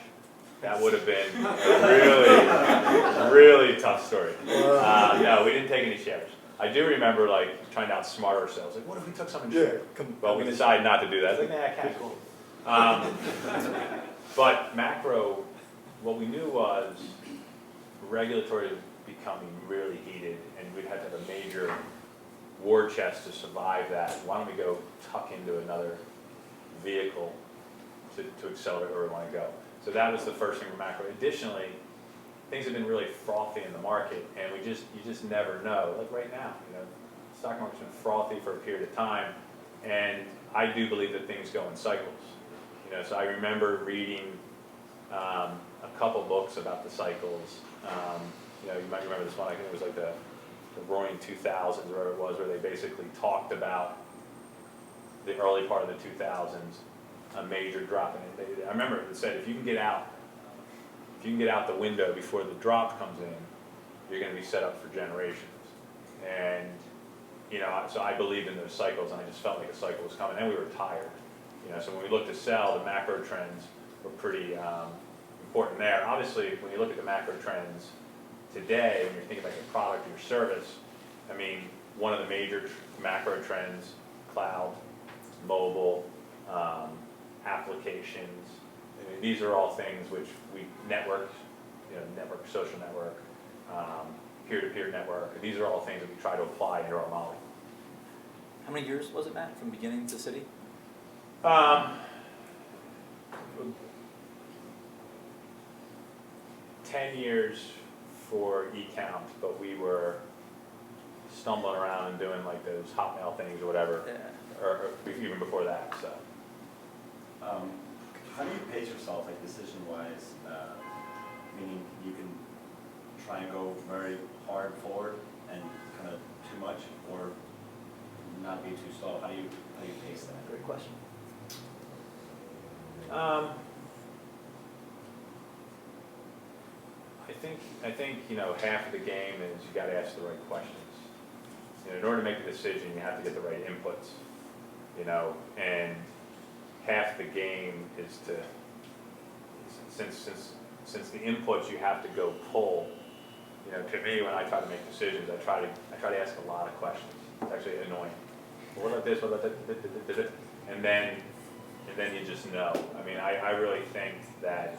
That would have been a really tough story. No, we didn't take any shares. I do remember trying to outsmart ourselves. What if we took some in shares? Well, we decided not to do that. Nah, cash. But macro, what we knew was regulatory was becoming really heated, and we'd have to have a major war chest to survive that. Why don't we go tuck into another vehicle to accelerate where we want to go? So that was the first thing for macro. Additionally, things have been really frothy in the market, and you just never know. Like right now, the stock market's been frothy for a period of time, and I do believe that things go in cycles. So I remember reading a couple books about the cycles. You might remember this one. I think it was like the Roaring 2000s, where it was, where they basically talked about the early part of the 2000s, a major drop in it. I remember it said if you can get out the window before the drop comes in, you're going to be set up for generations. And so I believed in those cycles, and I just felt like a cycle was coming, and we were tired. So when we looked to sell, the macro trends were pretty important there. Obviously, when you look at the macro trends today, when you're thinking about your product or your service, I mean, one of the major macro trends, cloud, mobile, applications. I mean, these are all things which we network, social network, peer-to-peer network. These are all things that we try to apply into our model. How many years was it, Matt, from beginning to Citi? 10 years for e-count, but we were stumbling around and doing like those Hotmail things or whatever, or even before that. So, how do you pace yourself, decision-wise? Meaning you can try and go very hard forward and kind of too much, or not be too slow. How do you pace that? Great question. I think half of the game is you got to ask the right questions. In order to make a decision, you have to get the right inputs. And half the game is to since the inputs you have to go pull. To me, when I try to make decisions, I try to ask a lot of questions. It's actually annoying. Well, what about this? What about that? And then you just know. I mean, I really think that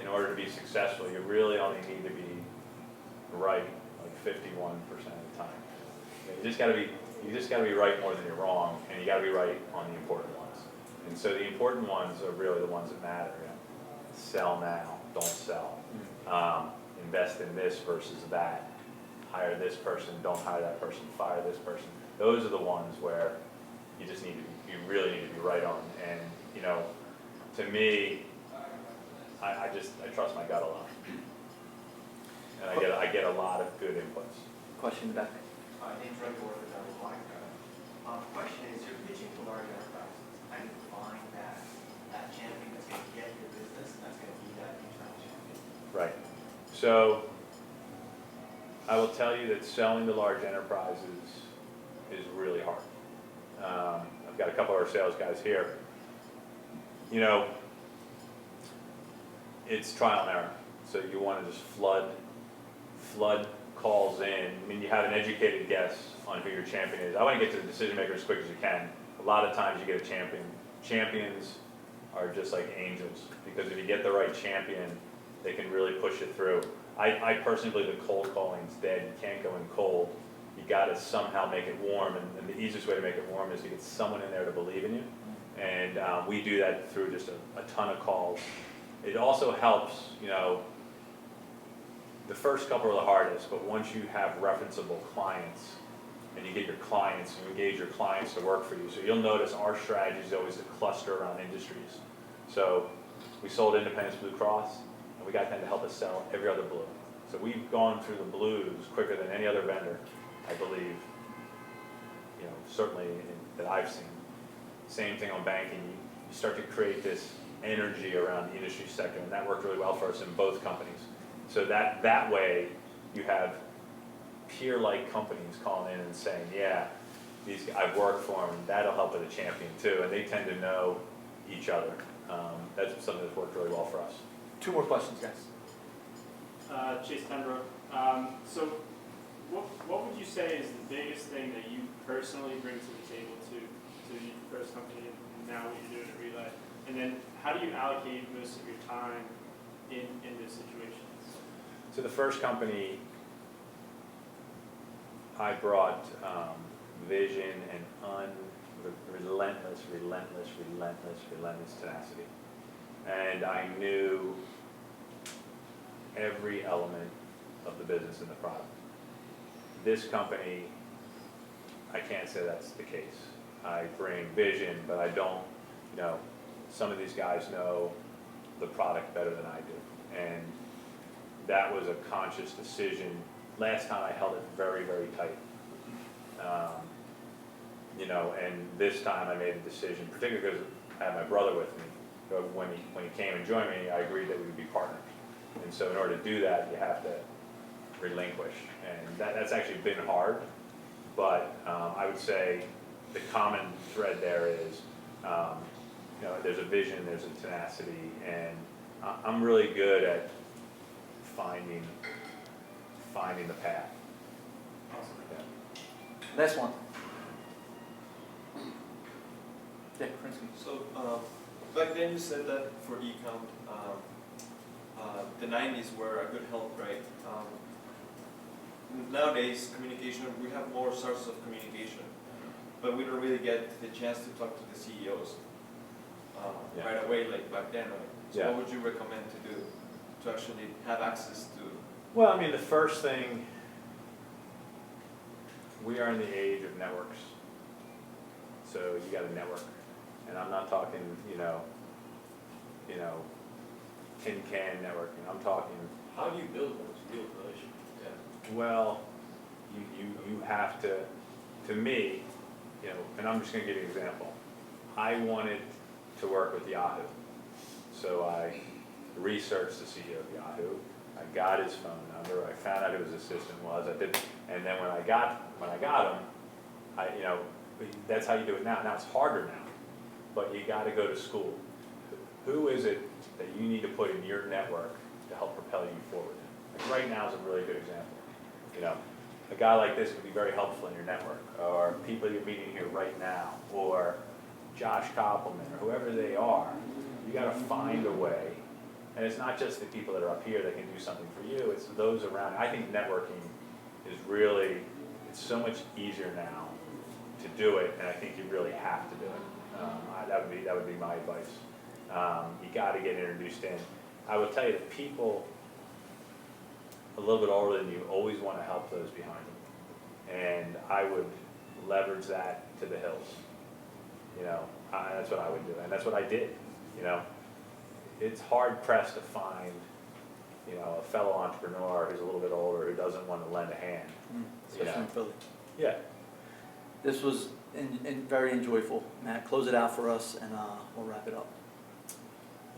in order to be successful, you really only need to be right like 51% of the time. You just gotta be right more than you're wrong, and you gotta be right on the important ones. And so the important ones are really the ones that matter. You know? Sell now, don't sell. Invest in this versus that. Hire this person, don't hire that person. Fire this person. Those are the ones where you just you really need to be right on. And you know, to me, I trust my gut a lot, and I get a lot of good inputs. Question back. Name's Red Board with Double Black. Question is, you're pitching to large enterprises. How do you find that champion that's going to get your business and that's going to be that internal champion? Right. So I will tell you that selling to large enterprises is really hard. I've got a couple of our sales guys here. You know, it's trial and error. So you want to just flood calls in. I mean, you have an educated guess on who your champion is. I want to get to the decision maker as quick as you can. A lot of times you get a champion. Champions are just like angels, because if you get the right champion, they can really push it through. I personally believe that cold calling's dead. You can't go in cold. You got to somehow make it warm, and the easiest way to make it warm is to get someone in there to believe in you. And we do that through just a ton of calls. It also helps, you know, the first couple are the hardest, but once you have referenceable clients, and you get your clients, you engage your clients to work for you. So you'll notice our strategy is always to cluster around industries. So we sold Independence Blue Cross, and we got them to help us sell every other blue. So we've gone through the blues quicker than any other vendor, I believe, you know, certainly that I've seen. Same thing on banking. You start to create this energy around the industry sector, and that worked really well for us in both companies. So that way, you have peer-like companies calling in and saying, yeah, I've worked for them, and that'll help with a champion too, and they tend to know each other. That's something that's worked really well for us. 2 more questions, guys. Chase Pembroke. So what would you say is the biggest thing that you personally bring to the table to your first company and now what you're doing at Relay? And then how do you allocate most of your time in this situation? So the first company, I brought vision and relentless tenacity. And I knew every element of the business and the product. This company, I can't say that's the case. I bring vision, but I don't, you know, some of these guys know the product better than I do. And that was a conscious decision. Last time I held it very, very tight. You know, and this time I made a decision, particularly because I had my brother with me. But when he came and joined me, I agreed that we would be partners. And so in order to do that, you have to relinquish. And that's actually been hard. But I would say the common thread there is, you know, there's a vision, there's a tenacity, and I'm really good at finding the path. Awesome. Yeah. Last one. Yeah, Krinsky. So back then you said that for e-com, the 90s were a good help, right? Nowadays, communication, we have more sources of communication, but we don't really get the chance to talk to the CEOs right away like back then, right? So Yeah. what would you recommend to do to actually have access to? Well, I mean, the first thing, we are in the age of networks. So you got a network. And I'm not talking, you know, tin can networking. I'm talking, How do you build those real relationships? Yeah. well, you have to me, you know, and I'm just gonna give you an example. I wanted to work with Yahoo. So I researched the CEO of Yahoo. I got his phone number. I found out who his assistant was. I did, and then when I got him, you know, that's how you do it now. Now it's harder now, but you got to go to school. Who is it that you need to put in your network to help propel you forward? Like right now is a really good example. You know, a guy like this could be very helpful in your network, or people you're meeting here right now, or Josh Koppelman, or whoever they are. You got to find a way And it's not just the people that are up here that can do something for you, it's those around. I think networking is really, it's so much easier now to do it, and I think you really have to do it. That would be my advice. You gotta get introduced in. I will tell you, the people a little bit older than you always wanna help those behind them. And I would leverage that to the hills. You know, that's what I would do, and that's what I did, you know. It's hard pressed to find, you know, a fellow entrepreneur who's a little bit older who doesn't want to lend a hand. Especially in Philly. Yeah. This was very enjoyable. Matt, close it out for us and we'll wrap it up.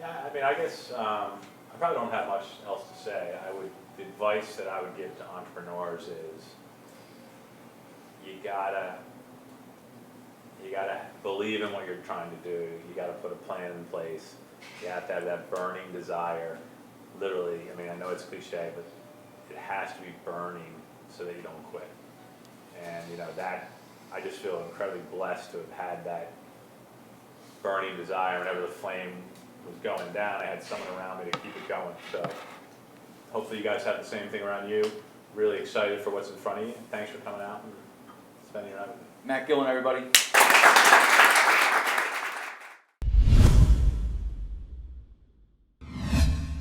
Yeah, I mean, I guess I probably don't have much else to say. The advice that I would give to entrepreneurs is you gotta believe in what you're trying to do. You gotta put a plan in place. You have to have that burning desire. Literally, I mean, I know it's cliche, but it has to be burning so that you don't quit. And you know, that, I just feel incredibly blessed to have had that burning desire. Whenever the flame was going down, I had someone around me to keep it going. So hopefully you guys have the same thing around you. Really excited for what's in front of you. Thanks for coming out and spending your night with me. Matt Gillin, everybody.